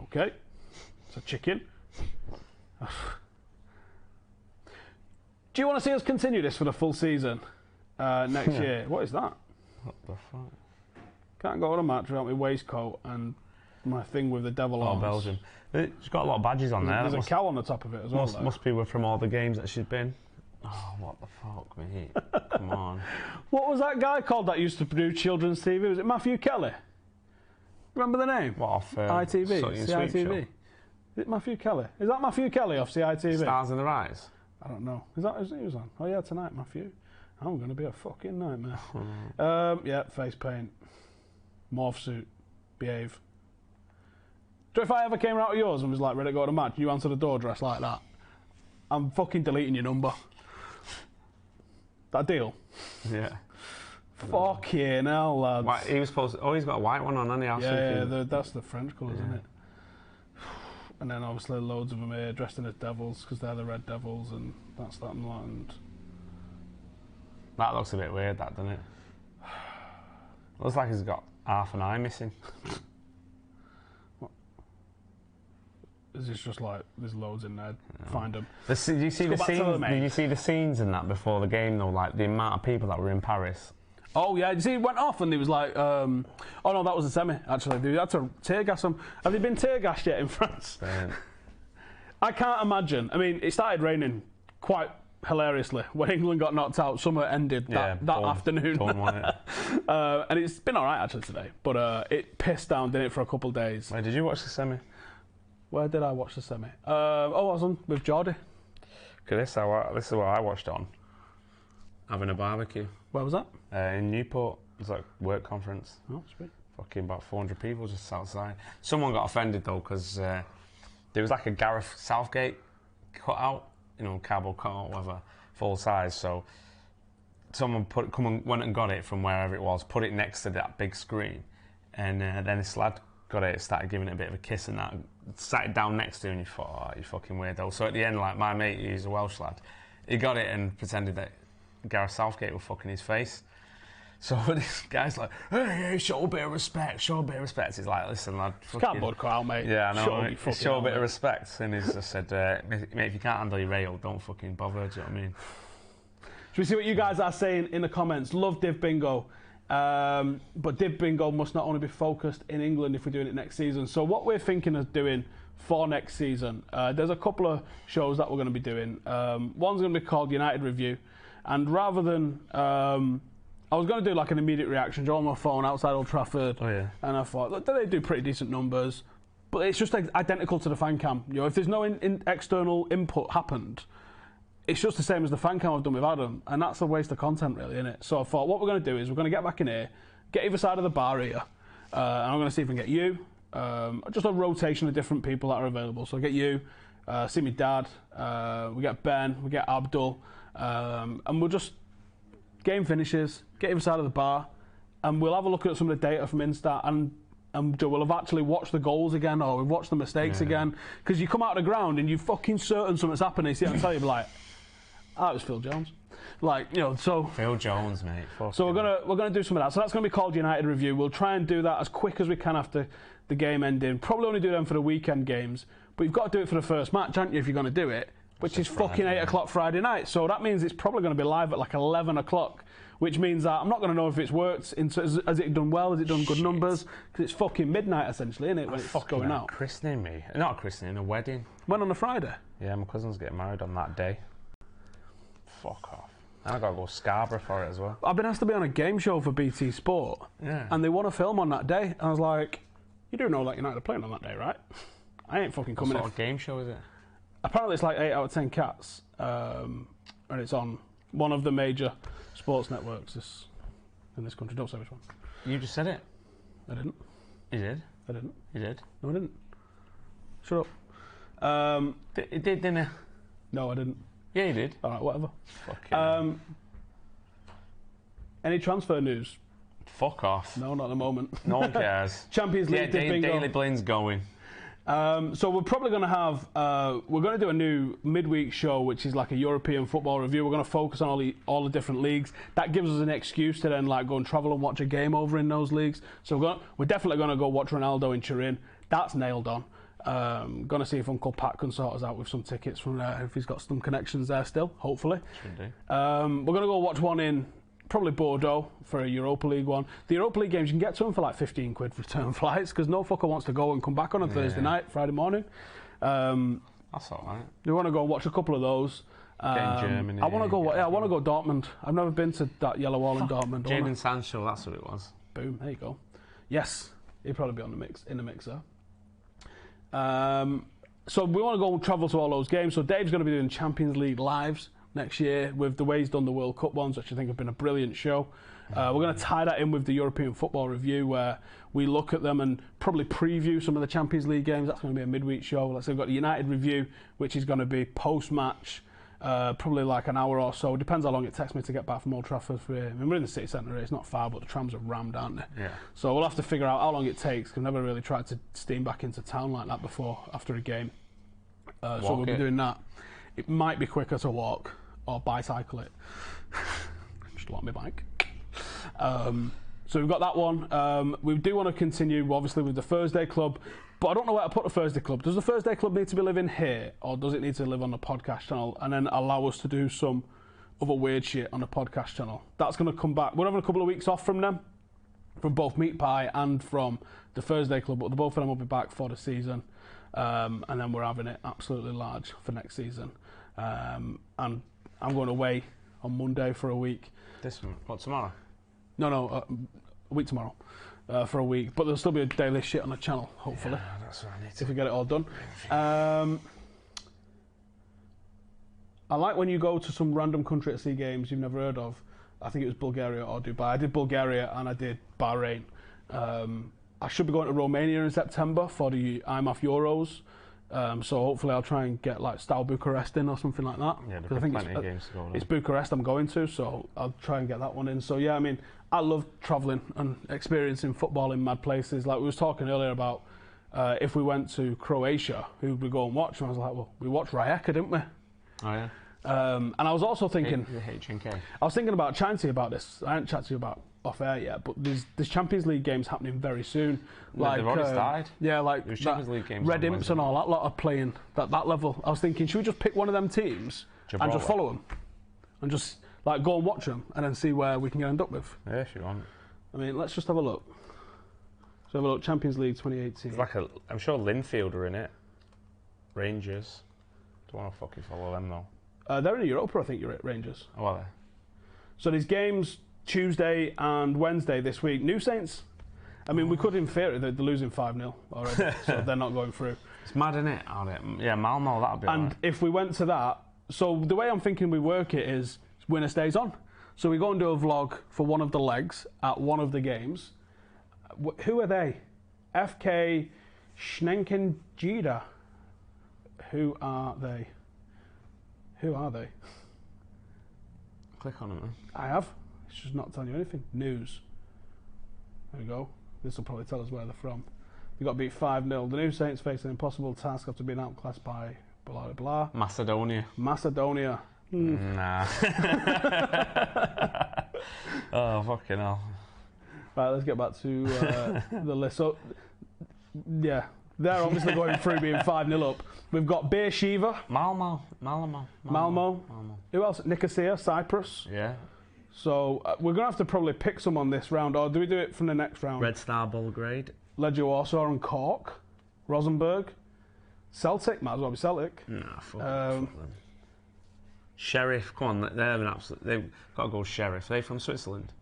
Okay. It's a chicken. Do you want to see us continue this for the full season next year? What is that? What the fuck? Can't go on a match without my waistcoat and my thing with the devil on. Oh, Belgium. She's got a lot of badges on there. There's a cow on the top of it as well. Must be from all the games that she's been. Oh, what the fuck, mate? Come on. What was that guy called that used to produce children's TV? Was it Matthew Kelly? Remember the name? What, off ITV? CITV? Is it Matthew Kelly? Is that Matthew Kelly off CITV? Stars in the Rise? I don't know. Is that who he was on? Oh yeah, tonight, Matthew. I'm going to be a fucking nightmare. Yeah, face paint. Morph suit. Behave. So if I ever came out of yours and was like, ready to go to a match, you answer the door dressed like that, I'm fucking deleting your number. That deal? Yeah. Fucking hell, lads. Why, he was supposed to, he's got a white one on, hasn't he? Yeah, that's the French colours, isn't it? And then obviously loads of them here dressed in as devils because they're the Red Devils, and that's that and that. And that looks a bit weird, that, doesn't it? Looks like he's got half an eye missing. What? Is this just like there's loads in there? No. Find them. Did you see the scenes? Did you see the scenes in that before the game though? Like the amount of people that were in Paris. Oh yeah, you see, it went off and he was like, oh no, that was a semi actually. They had to tear gas them. Have they been tear gassed yet in France? I can't imagine. I mean, it started raining quite hilariously when England got knocked out. Summer ended that afternoon. And it's been all right actually today, but it pissed down, didn't it, for a couple of days. Wait, did you watch the semi? Where did I watch the semi? I was on with Geordie. Okay, this is what I watched on. Having a barbecue. Where was that? In Newport. It was like a work conference. Oh, sweet. Fucking about 400 people just outside. Someone got offended though because there was like a Gareth Southgate cutout, cardboard cutout, whatever, full size. So someone went and got it from wherever it was, put it next to that big screen, and then this lad got it, started giving it a bit of a kiss and that, sat it down next to him, and you thought, oh, you fucking weirdo. So at the end, like my mate, he's a Welsh lad, he got it and pretended that Gareth Southgate was fucking his face. So this guy's like, hey, show a bit of respect, show a bit of respect. He's like, listen, lad. Cardboard cut out, mate. Yeah, I know. Show a bit of respect. And he's just said, mate, if you can't handle your rail, don't fucking bother, do you know what I mean? Should we see what you guys are saying in the comments? Love Div Bingo. But Div Bingo must not only be focused in England if we're doing it next season. So what we're thinking of doing for next season, there's a couple of shows that we're going to be doing. One's going to be called United Review. And rather than... I was going to do like an immediate reaction, draw on my phone outside Old Trafford, and I thought, look, they do pretty decent numbers, but it's just identical to the fan cam. If there's no external input happened, it's just the same as the fan cam I've done with Adam, and that's a waste of content, really, isn't it? So I thought, what we're going to do is we're going to get back in here, get either side of the bar here, and I'm going to see if we can get you, just a rotation of different people that are available. So I get you, see my dad, we get Ben, we get Abdul, and we'll just... Game finishes, get either side of the bar, and we'll have a look at some of the data from Insta, and we'll have actually watched the goals again, or we've watched the mistakes again. Because you come out of the ground and you're fucking certain something's happening. You see, I tell you, like, that was Phil Jones. So Phil Jones, mate. So we're gonna do some of that. So that's gonna be called United Review. We'll try and do that as quick as we can after the game ending. Probably only do them for the weekend games, but you've got to do it for the first match, haven't you, if you're gonna do it? Which is fucking 8 o'clock Friday night. So that means it's probably going to be live at like 11 o'clock, which means that I'm not going to know if it's worked. Has it done well? Has it done good numbers? Because it's fucking midnight, essentially, isn't it, when it's going out? Christening me. Not a christening, a wedding. When, on a Friday? Yeah, my cousin's getting married on that day. Fuck off. And I've got to go Scarborough for it as well. I've been asked to be on a game show for BT Sport, and they want to film on that day. And I was like, you do know that United are playing on that day, right? I ain't fucking coming in. What sort of game show is it? Apparently it's like 8 out of 10 cats, and it's on one of the major sports networks in this country. Don't say which one. You just said it. I didn't. You did? I didn't. You did? No, I didn't. Shut up. It did, didn't it? No, I didn't. Yeah, you did. All right, whatever. Fucking any transfer news? Fuck off. No, not at the moment. No one cares. Champions League. Yeah, bingo. Daily Blind's going. So we're probably going to have, we're going to do a new midweek show, which is like a European football review. We're going to focus on all the different leagues. That gives us an excuse to then like go and travel and watch a game over in those leagues. So we're definitely going to go watch Ronaldo in Turin. That's nailed on. Going to see if Uncle Pat can sort us out with some tickets from there, if he's got some connections there still, hopefully. Should do. We're going to go watch one in probably Bordeaux for a Europa League one. The Europa League games, you can get to them for like 15 quid for return flights, because no fucker wants to go and come back on a Thursday night, Friday morning. That's all right. We want to go watch a couple of those. Germany. I want to go. I want to go Dortmund. I've never been to that yellow wall in Dortmund. Jadon Sancho, that's what it was. Boom. There you go. Yes, he'd probably be in the mix there. So we want to go and travel to all those games. So Dave's going to be doing Champions League lives next year with the way he's done the World Cup ones, which I think have been a brilliant show. We're going to tie that in with the European Football Review, where we look at them and probably preview some of the Champions League games. That's going to be a midweek show. Let's say we've got the United Review, which is going to be post-match, probably like an hour or so. Depends how long it takes me to get back from Old Trafford. I mean, we're in the city centre. It's not far, but the trams are rammed, aren't they? Yeah. So we'll have to figure out how long it takes. I've never really tried to steam back into town like that before after a game. So we'll be doing that. It might be quicker to walk or bicycle it. Just want my bike. So we've got that one. We do want to continue, obviously, with the Thursday Club, but I don't know where to put the Thursday Club. Does the Thursday Club need to be living here, or does it need to live on the podcast channel and then allow us to do some other weird shit on the podcast channel? That's going to come back. We're having a couple of weeks off from them, from both Meat Pie and from the Thursday Club, but both of them will be back for the season. and then we're having it absolutely large for next season. And I'm going away on Monday for a week. Tomorrow? No, a week tomorrow. For a week, but there'll still be a daily shit on the channel, hopefully. Yeah, that's what I need to. If we get it all done. I like when you go to some random country to see games you've never heard of. I think it was Bulgaria or Dubai. I did Bulgaria and I did Bahrain. I should be going to Romania in September for the I'm Off Euros. So hopefully I'll try and get like Steaua Bucharest in or something like that. Yeah, because I think plenty of games to go. it's Bucharest I'm going to, so I'll try and get that one in. So yeah, I mean, I love travelling and experiencing football in mad places. Like we was talking earlier about if we went to Croatia, who would we go and watch? And I was like, well, we watched Rijeka, didn't we? Oh yeah. And I was also thinking, The HNK. I was thinking about chatting to you about this. I haven't chatted to you about off air yet, but there's Champions League games happening very soon. Like they've already started. Yeah, like There's Champions League games Red on Imps and all that lot are playing at that level. I was thinking, should we just pick one of them teams and just follow them, and just like go and watch them, and then see where we can end up with? Yeah, if you want. I mean, let's just have a look. So have a look. Champions League 2018. It's like I'm sure Linfield are in it. Rangers. Don't want to fucking follow them though. They're in Europa, I think. You're at Rangers. Oh, are they? So there's games Tuesday and Wednesday this week. New Saints. I mean, we could in theory they're losing 5-0 already, so they're not going through. It's mad, isn't it? Yeah, Malmo, that'll be And alright. if we went to that, so the way I'm thinking we work it is winner stays on. So we go and do a vlog for one of the legs at one of the games. Who are they? FK Schnenkengida. Who are they? Who are they? Click on them, man. I have. It's just not telling you anything. News. There we go. This will probably tell us where they're from. They got beat 5-0. The New Saints face an impossible task after being outclassed by blah blah blah. Macedonia. Nah. Oh, fucking hell. Right, let's get back to the list. So, yeah, they're obviously going through being 5-0 up. We've got Beersheva. Malmo. Who else? Nicosia, Cyprus. Yeah. So we're going to have to probably pick some on this round, or do we do it from the next round? Red Star Belgrade. Legia Warsaw and Cork. Rosenborg. Celtic, might as well be Celtic. Nah, fuck them. Sheriff, come on, they've got to go Sheriff. Are they from Switzerland?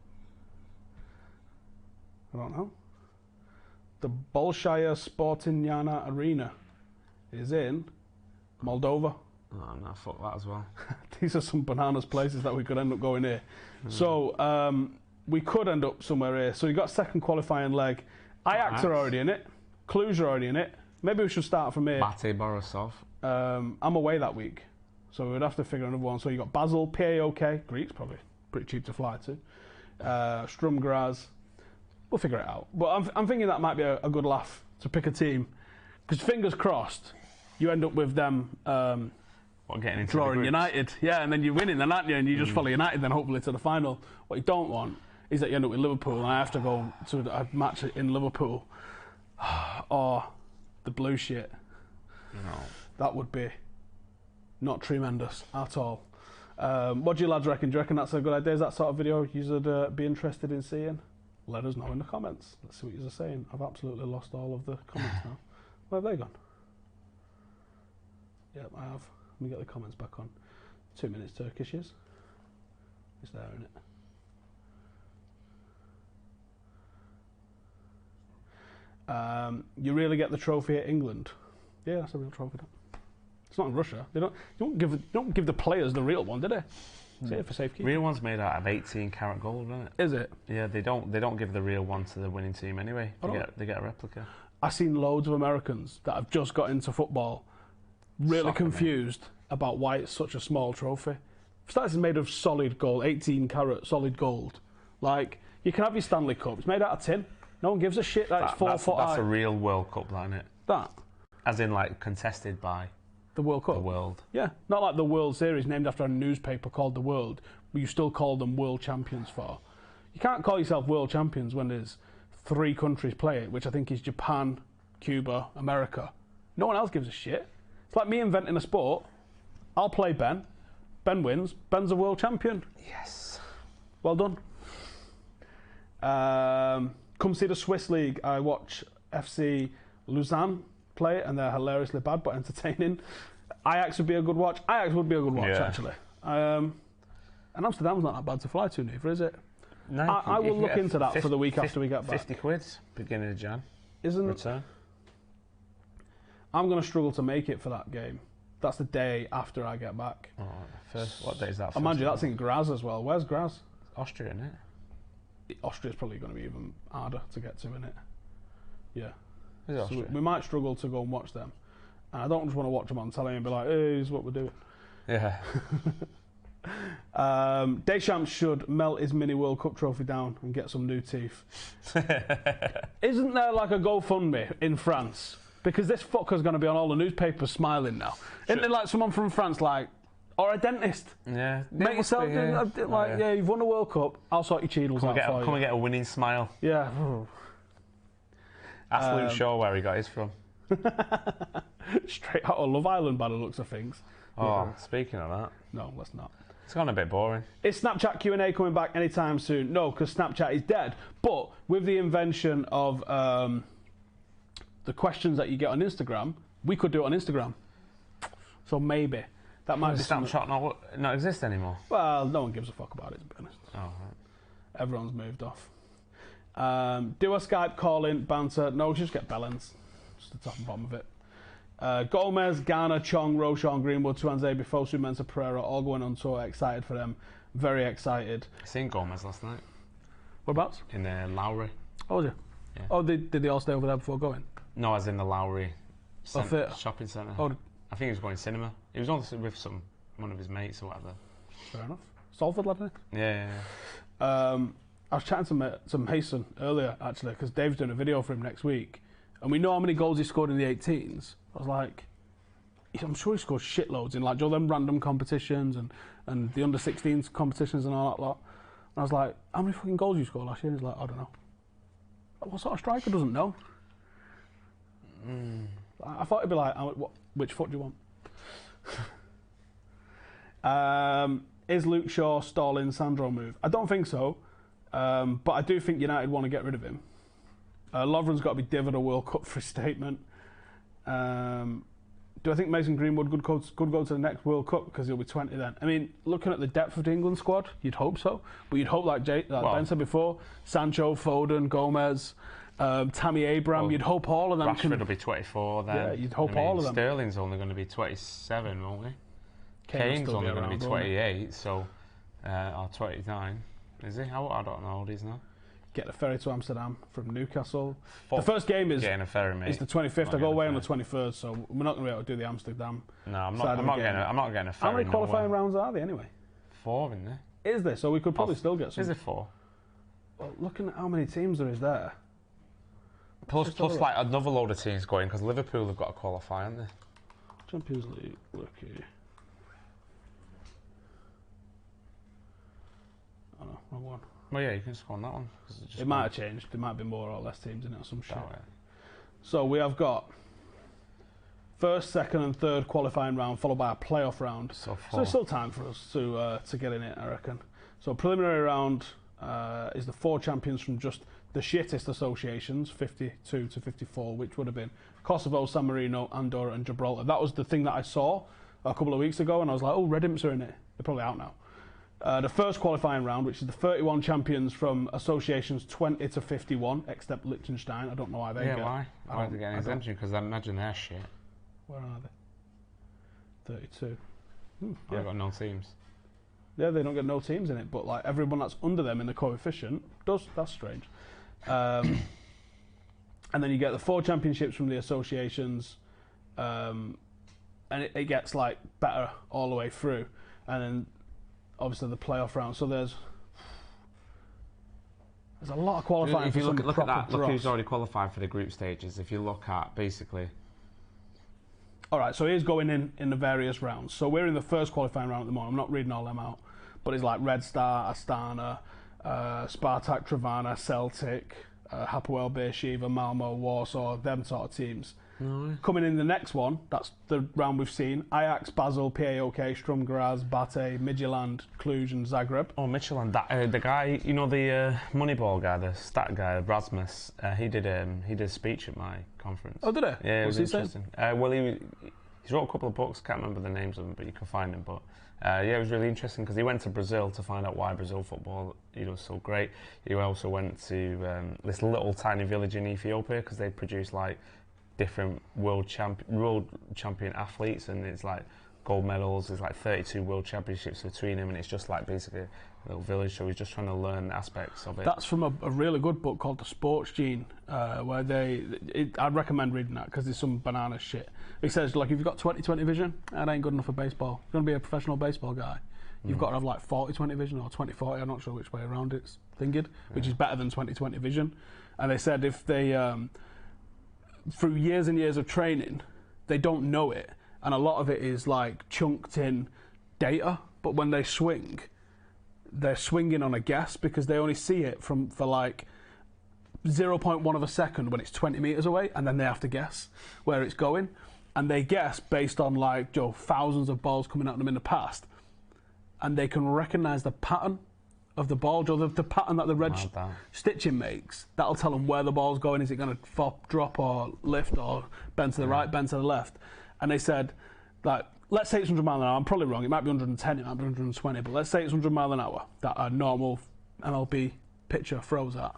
I don't know. The Bolshaya Sportignana Arena is in Moldova. Oh, no, fuck that as well. These are some bananas places that we could end up going here. So we could end up somewhere here. So you got second qualifying leg. Ajax are already in it. Cluj are already in it. Maybe we should start from here. Bate Borisov. I'm away that week, so we'd have to figure another one. So you got Basel, PAOK, Greeks probably pretty cheap to fly to. Sturm Graz. We'll figure it out. But I'm thinking that might be a good laugh to pick a team, because fingers crossed, you end up with them Getting into drawing the groups. United, yeah, and then you're winning, then aren't you? And you just follow United, then hopefully to the final. What you don't want is that you end up with Liverpool, and I have to go to a match in Liverpool, or the blue shit. No. That would be not tremendous at all. What do you lads reckon? Do you reckon that's a good idea? Is that sort of video you'd be interested in seeing? Let us know in the comments. Let's see what you're saying. I've absolutely lost all of the comments now. Where have they gone? Yep, I have. Let me get the comments back on. 2 minutes Turkish is. It's there, isn't it? You really get the trophy at England? Yeah, that's a real trophy. It's not in Russia. They don't give the players the real one, do they? It's here for safekeeping. Real one's made out of 18 karat gold, isn't it? Is it? Yeah, they don't give the real one to the winning team anyway. They get a replica. I've seen loads of Americans that have just got into football really Soccer, confused about why it's such a small trophy. First, it's made of solid gold, 18 karat solid gold. Like, you can have your Stanley Cup. It's made out of tin. No one gives a shit that it's 4 foot high. That's a real World Cup, that, isn't it? That? As in, like, contested by The World Cup? the world. Yeah. Not like the World Series named after a newspaper called The World, but you still call them world champions for. You can't call yourself world champions when there's 3 countries play it, which I think is Japan, Cuba, America. No one else gives a shit. It's like me inventing a sport. I'll play Ben. Ben wins. Ben's a world champion. Yes. Well done. Come see the Swiss League. I watch FC Lausanne play it, and they're hilariously bad but entertaining. Ajax would be a good watch. Ajax would be a good watch, actually. And Amsterdam's not that bad to fly to, neither, is it? No, I will look into that for the week after we get back. 50 quid, beginning of Jan. Isn't return? I'm going to struggle to make it for that game. That's the day after I get back. Oh, what day is that? Mind you, that's in Graz as well. Where's Graz? Austria, isn't it? Austria's probably going to be even harder to get to, isn't it? Yeah. Is it Austria? So we might struggle to go and watch them. And I don't just want to watch them on telly and be like, hey, this is what we're doing. Yeah. Deschamps should melt his mini World Cup trophy down and get some new teeth. Isn't there like a GoFundMe in France? Because this fucker's going to be on all the newspapers smiling now. Isn't there like someone from France, like, or a dentist? Yeah. Make yourself, yeah, you've won a World Cup, I'll sort your cheedles out for you. Come and get a winning smile. Yeah. Ask Luke Shaw where he got his from. Straight out of Love Island by the looks of things. Oh, speaking of that. No, let's not. It's gone a bit boring. Is Snapchat Q&A coming back anytime soon? No, because Snapchat is dead. But with the invention of the questions that you get on Instagram, we could do it on Instagram. So maybe. That might be Snapchat not exist anymore? Well, no one gives a fuck about it, to be honest. Oh, right. Everyone's moved off. Do a Skype call-in, banter. No, just get Bellens. Just the top and bottom of it. Gomez, Garner, Chong, Roshan, Greenwood, Tuanzebe, Fosu, Mensah, Pereira, all going on tour. Excited for them. Very excited. I seen Gomez last night. Whereabouts? In Lowry. Oh, was you? Yeah. Oh, did they all stay over there before going? No, as in the Lowry theatre? shopping centre. Oh, I think he was going cinema. He was on with one of his mates or whatever. fair enough. Salford, lad, isn't it? Yeah. I was chatting to Mason earlier, actually, because Dave's doing a video for him next week. And we know how many goals he scored in the 18s. I was like, I'm sure he scored shitloads in like all them random competitions and the under-16s competitions and all that lot. And I was like, how many fucking goals you scored last year? And he's like, I don't know. What sort of striker doesn't know? I thought it'd be like, which foot do you want? Is Luke Shaw stalling Sandro move? I don't think so. But I do think United want to get rid of him. Lovren's got to be divvied a World Cup for his statement. Do I think Mason Greenwood could go to the next World Cup because he'll be 20 then? I mean, looking at the depth of the England squad, you'd hope so. But you'd hope, like Ben said before, Sancho, Foden, Gomez, Tammy Abraham, you'd hope all of them Rashford will be 24 then. Yeah, you'd hope all of them. Sterling's only going to be 27, won't he? Kane's only going to be 28, so or 29. Is he? I don't know how old he is now. Get the ferry to Amsterdam from Newcastle. The first game is getting a ferry, mate. It's the 25th. I go away on the 23rd, so we're not going to be able to do the Amsterdam. No, I'm not getting a ferry. How many qualifying rounds are they anyway? 4, isn't there? Is there? So we could probably still get some. Is it 4? Well, looking at how many teams there is there. Plus like another load of teams going because Liverpool have got to qualify, haven't they? Champions League, lucky. Oh no, wrong one. Well, yeah, you can just go on that one. It might have changed. There might be more or less teams in it or some shit. Oh, yeah. So we have got first, second, and third qualifying round, followed by a playoff round. So there's still time for us to get in it, I reckon. So preliminary round is the 4 champions from just the shittest associations, 52 to 54, which would have been Kosovo, San Marino, Andorra, and Gibraltar. That was the thing that I saw a couple of weeks ago, and I was like, oh, Red Imps are in it. They're probably out now. The first qualifying round, which is the 31 champions from associations 20 to 51, except Liechtenstein. I don't know why they get. Why? Why are they getting exemption? Because I imagine they're shit. Where are they? 32. They've got no teams. Yeah, they don't get no teams in it, but like everyone that's under them in the coefficient does. That's strange. And then you get the 4 championships from the associations, and it gets like better all the way through, and then obviously the playoff round. So there's a lot of qualifying. If you look at that, look who's already qualified for the group stages. If you look at basically. All right, so here's going in the various rounds. So we're in the first qualifying round at the moment. I'm not reading all them out, but it's like Red Star, Astana, Spartak Trevana, Celtic, Hapoel Beersheva, Malmo, Warsaw, them sort of teams. Coming in the next one, that's the round we've seen. Ajax, Basel, PAOK, Sturm Graz, Bate, Midtjylland, Cluj and Zagreb. Oh, Midtjylland, the guy, you know, the Moneyball guy, the stat guy, Rasmus, he did a speech at my conference. Oh, did he? Yeah, it What's was he interesting. Well, he's wrote a couple of books, can't remember the names of them, but you can find them. But yeah, it was really interesting because he went to Brazil to find out why Brazil football, you know, is so great. He also went to this little tiny village in Ethiopia because they produce like different world champion athletes, and it's like gold medals. There's like 32 world championships between them, and it's just like basically a little village. So he's just trying to learn aspects of it. That's from a really good book called The Sports Gene, where I'd recommend reading that because there's some banana shit. It says, like, if you've got 20/20 vision, that ain't good enough for baseball. If you're going to be a professional baseball guy, you've got to have like 40/20 vision or 20/40, I'm not sure which way around it's thinking, which is better than 20/20 vision. And they said if they, through years and years of training, they don't know it, and a lot of it is like chunked in data, but when they swing, they're swinging on a guess because they only see it for like 0.1 of a second when it's 20 metres away, and then they have to guess where it's going, and they guess based on like thousands of balls coming at them in the past, and they can recognise the pattern of the ball, the pattern that the red stitching makes. That'll tell them where the ball's going. Is it going to drop or lift or bend to the right, bend to the left? And they said, like, let's say it's 100 miles an hour. I'm probably wrong. It might be 110, it might be 120, but let's say it's 100 miles an hour that a normal MLB pitcher throws at.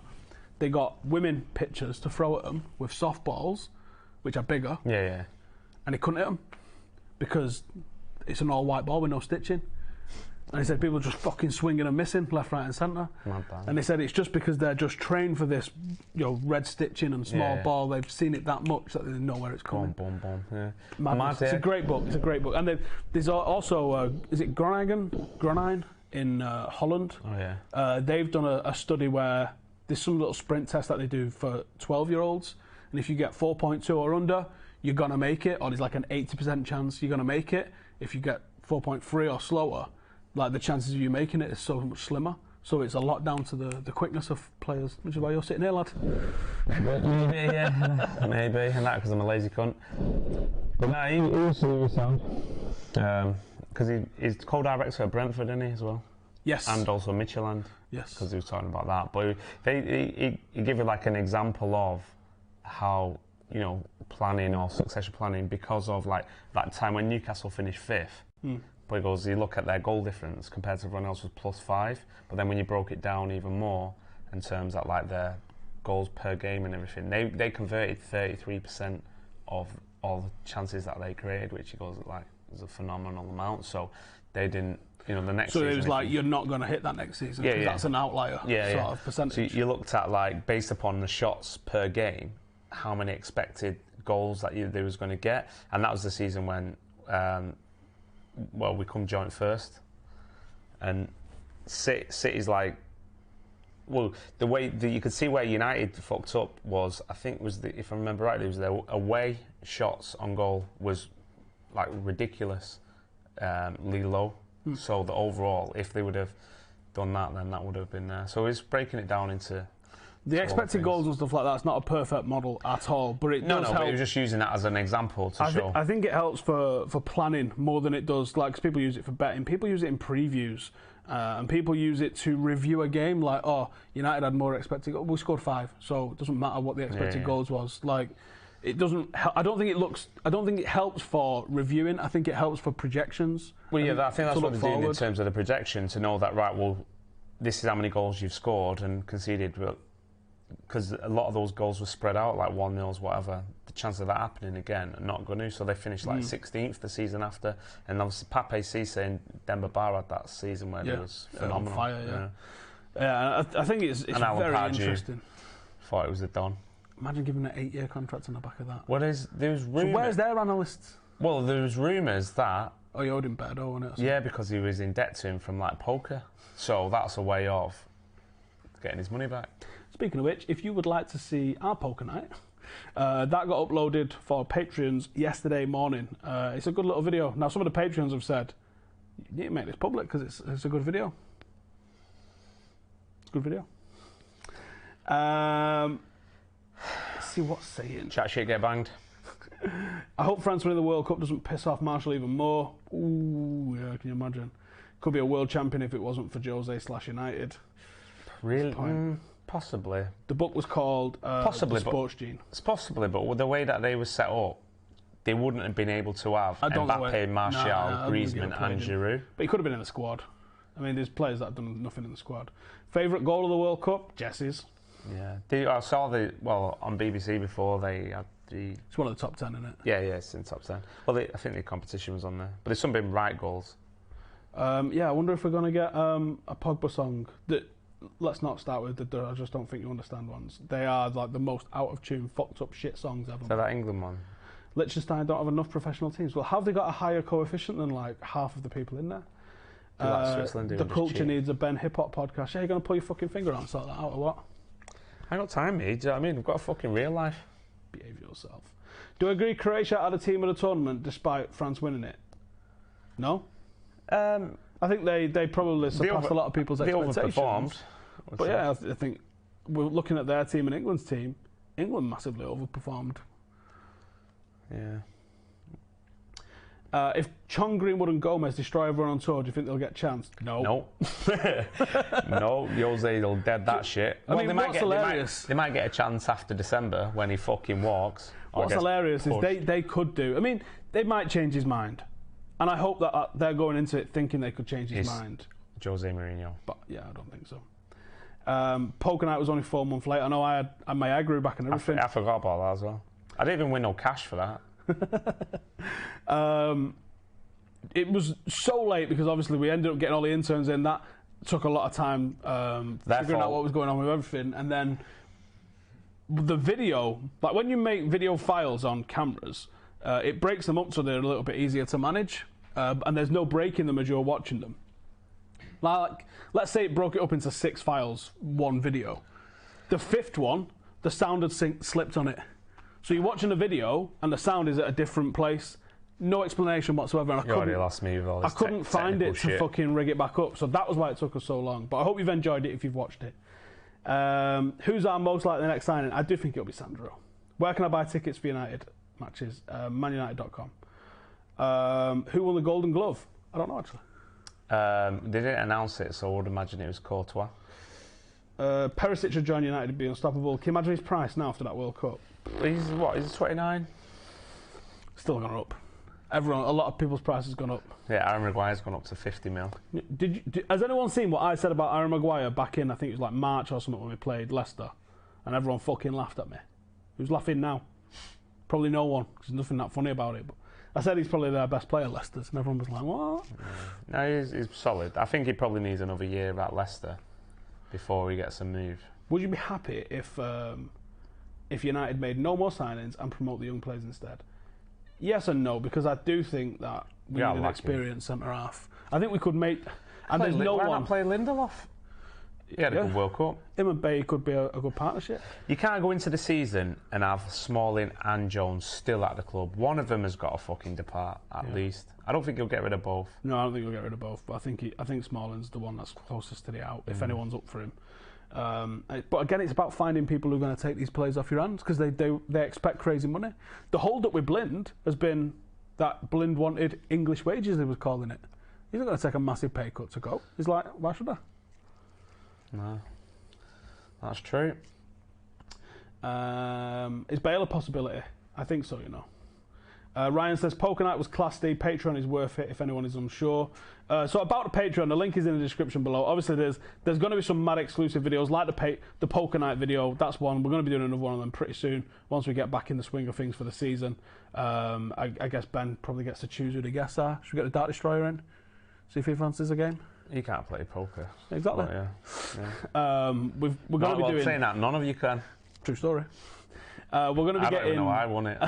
They got women pitchers to throw at them with softballs, which are bigger. Yeah. And he couldn't hit them because it's an all-white ball with no stitching. And he said people are just fucking swinging and missing left, right, and centre. And they said it's just because they're just trained for this, red stitching and small ball. They've seen it that much that they know where it's coming. Boom. Yeah. It's a great book. And there's also is it Groningen in Holland? Oh yeah. They've done a study where there's some little sprint test that they do for 12-year-olds, and if you get 4.2 or under, you're gonna make it, or there's like an 80% chance you're gonna make it. If you get 4.3 or slower, like the chances of you making it is so much slimmer. So it's a lot down to the quickness of players, which is why you're sitting here, lad. Maybe, yeah. Maybe, and that because I'm a lazy cunt. But no, he was really sound. Because he's co-director at Brentford, isn't he, as well? Yes. And also Midtjylland. Yes. Because he was talking about that. But he gave you like an example of how, planning or succession planning because of like that time when Newcastle finished 5th. But he goes, you look at their goal difference compared to everyone else was +5, but then when you broke it down even more in terms of like their goals per game and everything, they converted 33% of all the chances that they created, which he goes like is a phenomenal amount. So they didn't, the next season. So it was like you're not going to hit that next season. Yeah. That's an outlier sort of percentage. So you looked at like based upon the shots per game, how many expected goals that they was going to get, and that was the season when. We come joint first, and City's like, well, the way that you could see where United fucked up was, I think if I remember rightly, it was their away shots on goal was like ridiculously low. So the overall, if they would have done that, then that would have been there. So it's breaking it down into. The expected goals and stuff like that's not a perfect model at all, but it does help. But he was just using that as an example to show. I think it helps for planning more than it does, like, 'cause people use it for betting. People use it in previews, and people use it to review a game. Like, United had more expected goals. We scored 5, so it doesn't matter what the expected goals was. Like, it doesn't. I don't think it helps for reviewing. I think it helps for projections. Well, yeah, I think that's what they're doing in terms of the projection to know that this is how many goals you've scored and conceded. Because a lot of those goals were spread out, like 1-0s, whatever. The chance of that happening again are not going to. So they finished like 16th the season after. And obviously Pape Cisse and Demba Ba had that season where it was phenomenal. Fire, yeah, I think it's very interesting. Thought it was a Don. Imagine giving an 8-year contract on the back of that. There's rumours. So where's their analysts? Well, there was rumours that. Oh, you owed him better, though, wasn't it? Yeah, because he was in debt to him from like poker. So that's a way of getting his money back. Speaking of which, if you would like to see our poker night, that got uploaded for Patreons yesterday morning. It's a good little video. Now, some of the Patreons have said, you need to make this public because it's a good video. It's a good video. Let's see what's saying. Chat shit, get banged. I hope France winning the World Cup doesn't piss off Marshall even more. Ooh, yeah, can you imagine? Could be a world champion if it wasn't for Jose/United. Really? Possibly. The book was called Possibly, The Sports Gene. It's possibly, but with the way that they were set up, they wouldn't have been able to have Mbappe, Martial, Griezmann and Giroud. But he could have been in the squad. I mean, there's players that have done nothing in the squad. Favourite goal of the World Cup? Jesse's. Yeah. I saw on BBC before they had the... It's one of the top 10, isn't it? Yeah, it's in the top 10. Well, I think the competition was on there. But there's some been right goals. I wonder if we're going to get a Pogba song. Let's not start with the I just don't think you understand ones. They are like the most out of tune, fucked up shit songs ever. So that England one? Liechtenstein don't have enough professional teams. Well, have they got a higher coefficient than like half of the people in there? The culture needs a Ben Hip Hop podcast. Yeah, you're going to pull your fucking finger out and sort that out or what? I got time, mate. Do you know what I mean? We've got a fucking real life. Behave yourself. Do I agree Croatia had a team of the tournament despite France winning it? No? I think they probably surpassed a lot of people's expectations. They overperformed. But yeah, I think we're looking at their team and England's team. England massively overperformed. Yeah. If Chong, Greenwood and Gomez destroy everyone on tour, do you think they'll get a chance? No. No. No, Jose will dead that shit. I mean, what's hilarious... They might get a chance after December when he fucking walks. What's hilarious is they could do... I mean, they might change his mind. And I hope that they're going into it thinking they could change his mind. Jose Mourinho. But yeah, I don't think so. Poker night was only 4 months late. I know I had my egg grew back and everything. I forgot about that as well. I didn't even win no cash for that. It was so late because obviously we ended up getting all the interns in. That took a lot of time figuring out what was going on with everything. And then the video, like when you make video files on cameras, it breaks them up so they're a little bit easier to manage. And there's no break in them as you're watching them. Like, let's say it broke it up into 6 files, one video. The 5th one, the sound had slipped on it. So you're watching a video and the sound is at a different place. No explanation whatsoever. And I couldn't find it to fucking rig it back up. So that was why it took us so long. But I hope you've enjoyed it if you've watched it. Who's our most likely next signing? I do think it'll be Sandro. Where can I buy tickets for United matches? manunited.com. Who won the Golden Glove? I don't know actually. They didn't announce it, so I would imagine it was Courtois. Perisic should join United to be unstoppable. Can you imagine his price now after that World Cup? He's what? Is it 29? Still gone up. A lot of people's price has gone up. Yeah, Aaron Maguire's gone up to 50 mil. Has anyone seen what I said about Aaron Maguire back in, I think it was like March or something when we played Leicester? And everyone fucking laughed at me. Who's laughing now? Probably no one, because there's nothing that funny about it. But I said he's probably their best player, Leicester's, and everyone was like, what? No, he's solid. I think he probably needs another year at Leicester before he gets a move. Would you be happy if United made no more signings and promote the young players instead? Yes and no, because I do think that we need an experienced centre-half. I think we could make... And there's no one... Why not play Lindelof? He had a good World Cup. Him and Bay could be a good partnership. You can't go into the season and have Smalling and Jones still at the club. One of them has got to fucking depart, at least. I don't think he'll get rid of both. No, I don't think he'll get rid of both, but I think Smalling's the one that's closest to the out, if anyone's up for him. But again, it's about finding people who are going to take these players off your hands, because they expect crazy money. The hold-up with Blind has been that Blind wanted English wages, they was calling it. He's not going to take a massive pay cut to go. He's like, why should I? No, that's true. Is Bale a possibility? I think so, you know. Ryan says, Poker Night was Class D. Patreon is worth it if anyone is unsure. So about the Patreon, the link is in the description below. Obviously, there's going to be some mad exclusive videos like the Poker Night video. That's one. We're going to be doing another one of them pretty soon once we get back in the swing of things for the season. I guess Ben probably gets to choose who the guests are. Should we get the Dart Destroyer in? See if he fancies a game? You can't play poker. Exactly. Yeah. We're going to be doing... saying that, none of you can. True story. We're going to be getting... I don't even know I won it.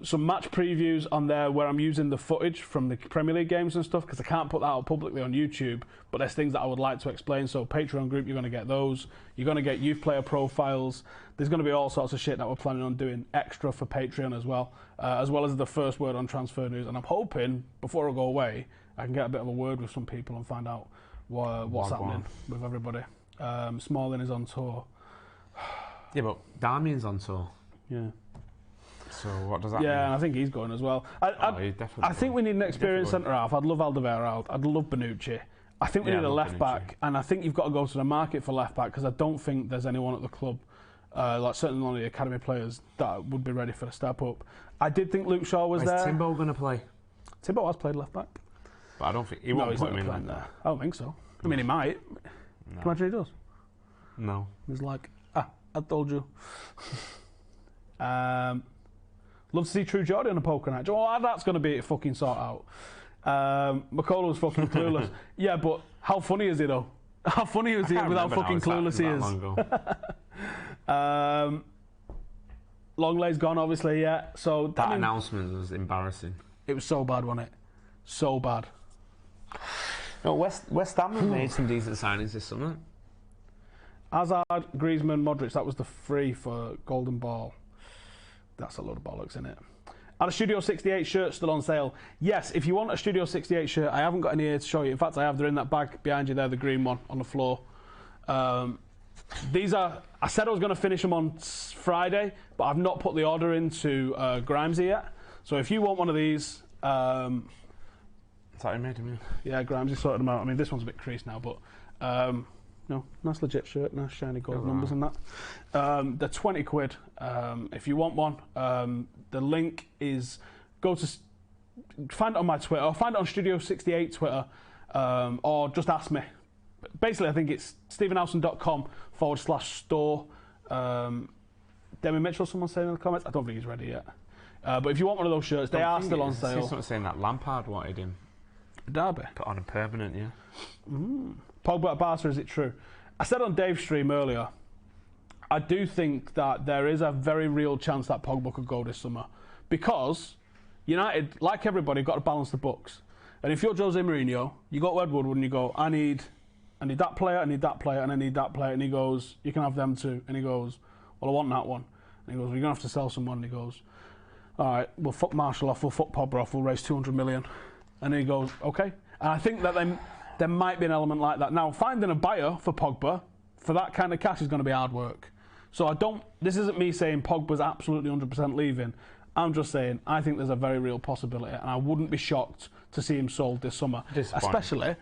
Some match previews on there where I'm using the footage from the Premier League games and stuff, because I can't put that out publicly on YouTube, but there's things that I would like to explain. So Patreon group, you're going to get those. You're going to get youth player profiles. There's going to be all sorts of shit that we're planning on doing extra for Patreon as well as the first word on transfer news. And I'm hoping, before I go away, I can get a bit of a word with some people and find out what's happening with everybody. Smalling is on tour. Yeah, but Damien's on tour. Yeah. So what does that mean? Yeah, and I think he's going as well. I think we need an experienced centre half. I'd love Alderweireld. I'd love Bonucci. I think we need a left back, and I think you've got to go to the market for left back because I don't think there's anyone at the club, like certainly one of the academy players, that would be ready for the step up. I did think Luke Shaw was there. Is Timbo going to play? Timbo has played left back. But I don't think he won't he's put not him in playing like there. I don't think so. I mean, he might. No. Can you imagine he does? No. He's like, I told you. Love to see True Geordie on a poker night. Oh, that's going to be fucking sort out. McCullough was fucking clueless. Yeah, but how funny is he though? How funny is he with how fucking clueless he is? Longlay's gone, obviously, yeah. So that announcement was embarrassing. It was so bad, wasn't it? So bad. No, West Ham have made some decent signings this summer. Hazard, Griezmann, Modric. That was the free for Golden Ball. That's a load of bollocks, isn't it? And a Studio 68 shirt still on sale. Yes, if you want a Studio 68 shirt, I haven't got any here to show you. In fact, I have. They're in that bag behind you there, the green one on the floor. These are... I said I was going to finish them on Friday, but I've not put the order into Grimesy yet. So if you want one of these... Is that how you made them? Yeah, Grimesy sorted them out. I mean, this one's a bit creased now, but... no, nice legit shirt, nice shiny gold numbers and that. They're 20 quid. If you want one, the link is find it on my Twitter, or find it on Studio 68 Twitter, or just ask me. Basically, I think it's stephenhowson.com/store. Demi Mitchell, someone saying in the comments. I don't think he's ready yet. But if you want one of those shirts, they are still on sale. Someone saying that Lampard wanted him. Derby. Put on a permanent, yeah. Pogba at Barca, is it true? I said on Dave's stream earlier, I do think that there is a very real chance that Pogba could go this summer. Because United, like everybody, got to balance the books. And if you're Jose Mourinho, you go to Ed Woodward and you go, I need that player, I need that player, and I need that player. And he goes, you can have them too. And he goes, well, I want that one. And he goes, well, you're going to have to sell someone. And he goes, all right, we'll fuck Marshall off, we'll fuck Pogba off, we'll raise 200 million. And he goes, okay. And I think that there might be an element like that. Now, finding a buyer for Pogba for that kind of cash is going to be hard work. So this isn't me saying Pogba's absolutely 100% leaving. I'm just saying I think there's a very real possibility, and I wouldn't be shocked to see him sold this summer. Especially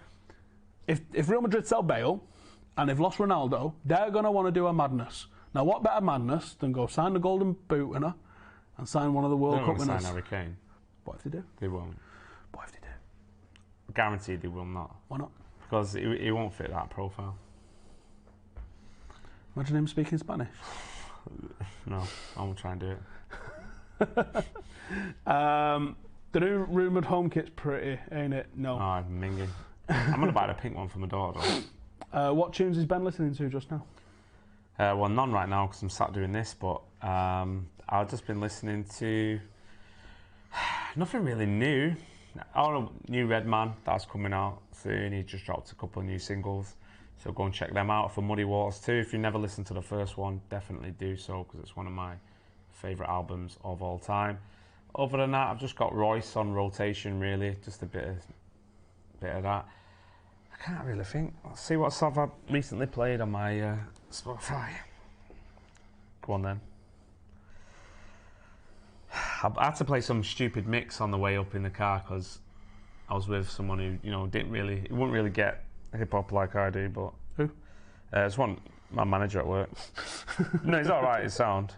if Real Madrid sell Bale and they've lost Ronaldo, they're going to want to do a madness. Now, what better madness than go sign the Golden Boot winner and sign one of the World Cup winners? Sign Harry Kane. What if they do? They won't. What if they do? Guaranteed they will not. Why not? Because he won't fit that profile. Imagine him speaking Spanish. No, I won't try and do it. The new rumoured home kit's pretty, ain't it? No. Oh, I'm minging. I'm going to buy the pink one for my daughter. What tunes is Ben listening to just now? Well, none right now because I'm sat doing this, but I've just been listening to nothing really new. Oh, new Redman, that's coming out soon. He just dropped a couple of new singles. So go and check them out for Muddy Waters too. If you never listened to the first one, definitely do so because it's one of my favourite albums of all time. Other than that, I've just got Royce on rotation really, just a bit of that. I can't really think. Let's see what stuff I've recently played on my Spotify. Go on then. I had to play some stupid mix on the way up in the car because I was with someone who wouldn't really get hip hop like I do. But who? It's my manager at work. No, he's all right. His sound,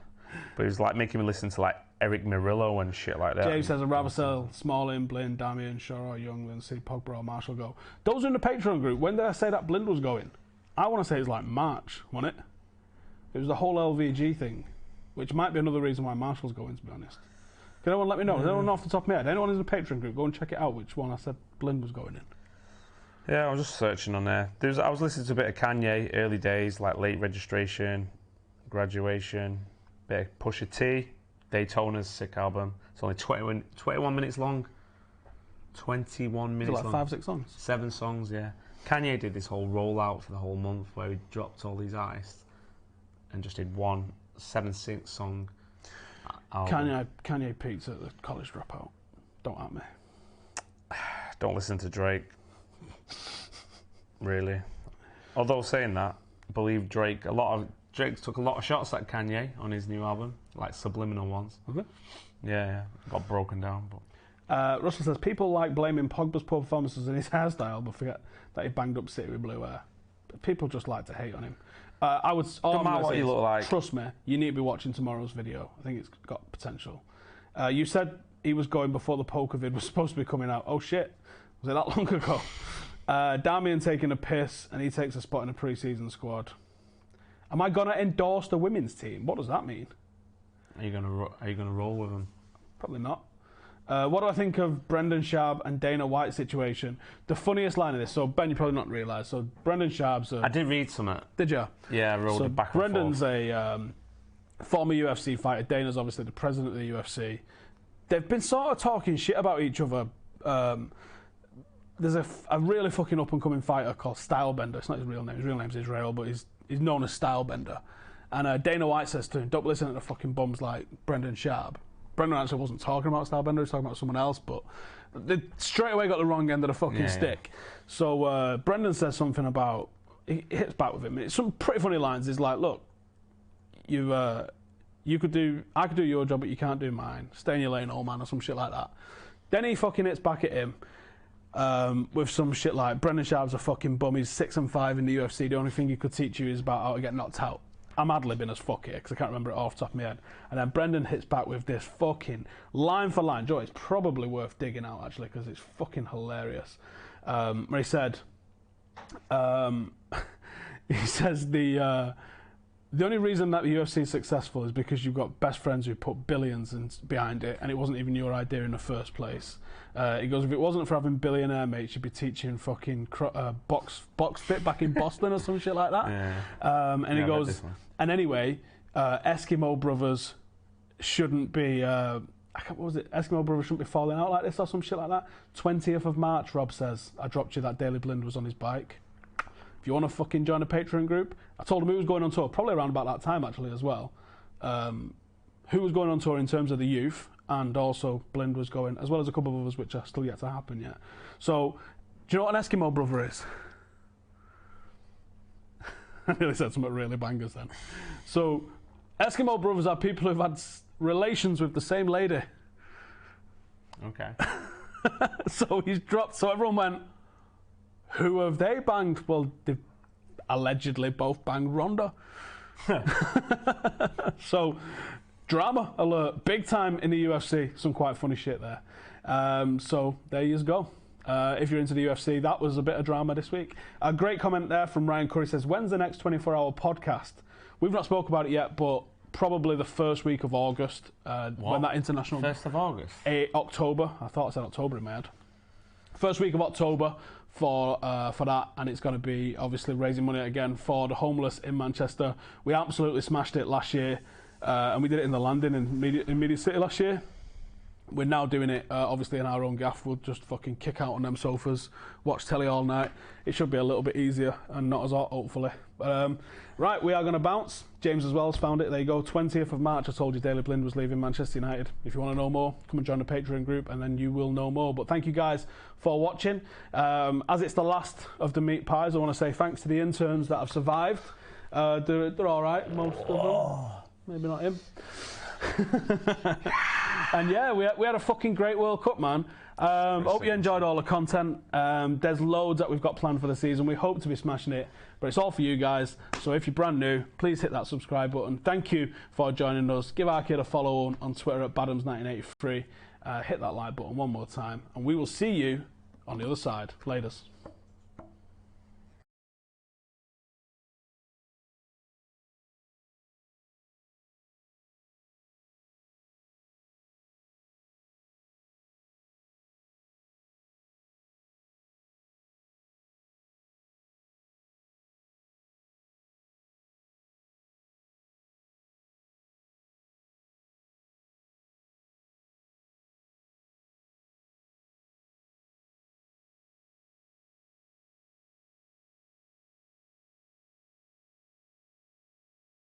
but he's like making me listen to like Eric Murillo and shit like that. James says I'd rather sell Smalling, Blind, Damien, Shaw or Young than see Pogba or Marshall go. Those are in the Patreon group. When did I say that Blind was going? I want to say it's like March, wasn't it? It was the whole LVG thing, which might be another reason why Marshall's going, to be honest. Can anyone let me know? Is anyone off the top of my head? Anyone in the Patreon group? Go and check it out, which one I said Blind was going in. Yeah, I was just searching on there. I was listening to a bit of Kanye, early days, like Late Registration, Graduation, bit of Pusha T, Daytona's sick album. It's only 21 minutes long. 21 minutes long. 5, 6 songs? 7 songs, yeah. Kanye did this whole rollout for the whole month where he dropped all these artists and just did one 7-6 song album. Kanye peaked at the College Dropout. Don't at me. Don't listen to Drake. Really. Although saying that, I believe Drake, a lot of Drake's took a lot of shots at Kanye on his new album, like subliminal ones. Okay. Yeah, got broken down. But Russell says people like blaming Pogba's poor performances in his hairstyle, but forget that he banged up City with blue hair. But people just like to hate on him. I would. Don't matter what you look like. Trust me, you need to be watching tomorrow's video. I think it's got potential. You said he was going before the poker vid was supposed to be coming out. Oh shit, was it that long ago? Damian taking a piss, and he takes a spot in a pre-season squad. Am I gonna endorse the women's team? What does that mean? Are you gonna roll with them? Probably not. What do I think of Brendan Schaub and Dana White's situation? The funniest line of this, so Ben, you probably not realise, so Brendan Schaub's I did read some. Did you? Yeah, I rolled it back and Brendan's forth. a former UFC fighter. Dana's obviously the president of the UFC. They've been sort of talking shit about each other. There's a really fucking up-and-coming fighter called Stylebender. It's not his real name. His real name's Israel, but he's known as Stylebender. And Dana White says to him, don't listen to the fucking bums like Brendan Schaub. Brendan actually wasn't talking about Stylebender, he was talking about someone else, but they straight away got the wrong end of the fucking stick. Yeah. So Brendan says something about, he hits back with him. It's some pretty funny lines. He's like, look, I could do your job, but you can't do mine. Stay in your lane, old man, or some shit like that. Then he fucking hits back at him with some shit like, Brendan Schaub's a fucking bum, he's 6-5 in the UFC, the only thing he could teach you is about how to get knocked out. I'm ad-libbing as fuck here because I can't remember it off the top of my head. And then Brendan hits back with this fucking line for line. Joe, it's probably worth digging out actually because it's fucking hilarious. Where he said, he says the only reason that the UFC is successful is because you've got best friends who put billions behind it, and it wasn't even your idea in the first place. He goes, if it wasn't for having billionaire mates, you'd be teaching fucking box fit back in Boston or some shit like that. Yeah. And he goes, and anyway, Eskimo brothers shouldn't be. What was it? Eskimo brothers shouldn't be falling out like this or some shit like that. 20th of March, Rob says. I dropped you that Daley Blind was on his bike. If you want to fucking join a Patreon group, I told him who was going on tour, probably around about that time actually as well. Who was going on tour in terms of the youth, and also Blind was going, as well as a couple of others which are still yet to happen yet. So, do you know what an Eskimo brother is? I nearly said something really bangers then. So, Eskimo brothers are people who've had relations with the same lady. Okay. So he's dropped, so everyone went, who have they banged? Well, they've allegedly both banged Ronda. So, drama alert, big time in the UFC. Some quite funny shit there. So, there you go. If you're into the UFC, that was a bit of drama this week. A great comment there from Ryan Curry says, when's the next 24-hour podcast? We've not spoke about it yet, but probably the first week of August. When that international... 1st of August? October. I thought I said October in my head. First week of October for that, and it's going to be obviously raising money again for the homeless in Manchester. We absolutely smashed it last year, and we did it in the Landing in Media City last year. We're now doing it, obviously, in our own gaff. We'll just fucking kick out on them sofas, watch telly all night. It should be a little bit easier and not as hot, hopefully. But, right, we are going to bounce. James as well has found it. There you go, 20th of March. I told you Daley Blind was leaving Manchester United. If you want to know more, come and join the Patreon group, and then you will know more. But thank you guys for watching. As it's the last of the meat pies, I want to say thanks to the interns that have survived. They're all right, most of them. Maybe not him. And yeah, we had a fucking great World Cup, man. Hope you enjoyed all the content. There's loads that we've got planned for the season. We hope to be smashing it, but it's all for you guys. So if you're brand new, please hit that subscribe button. Thank you for joining us. Give our kid a follow on Twitter at Badams1983. Hit that like button one more time, and we will see you on the other side. Laters.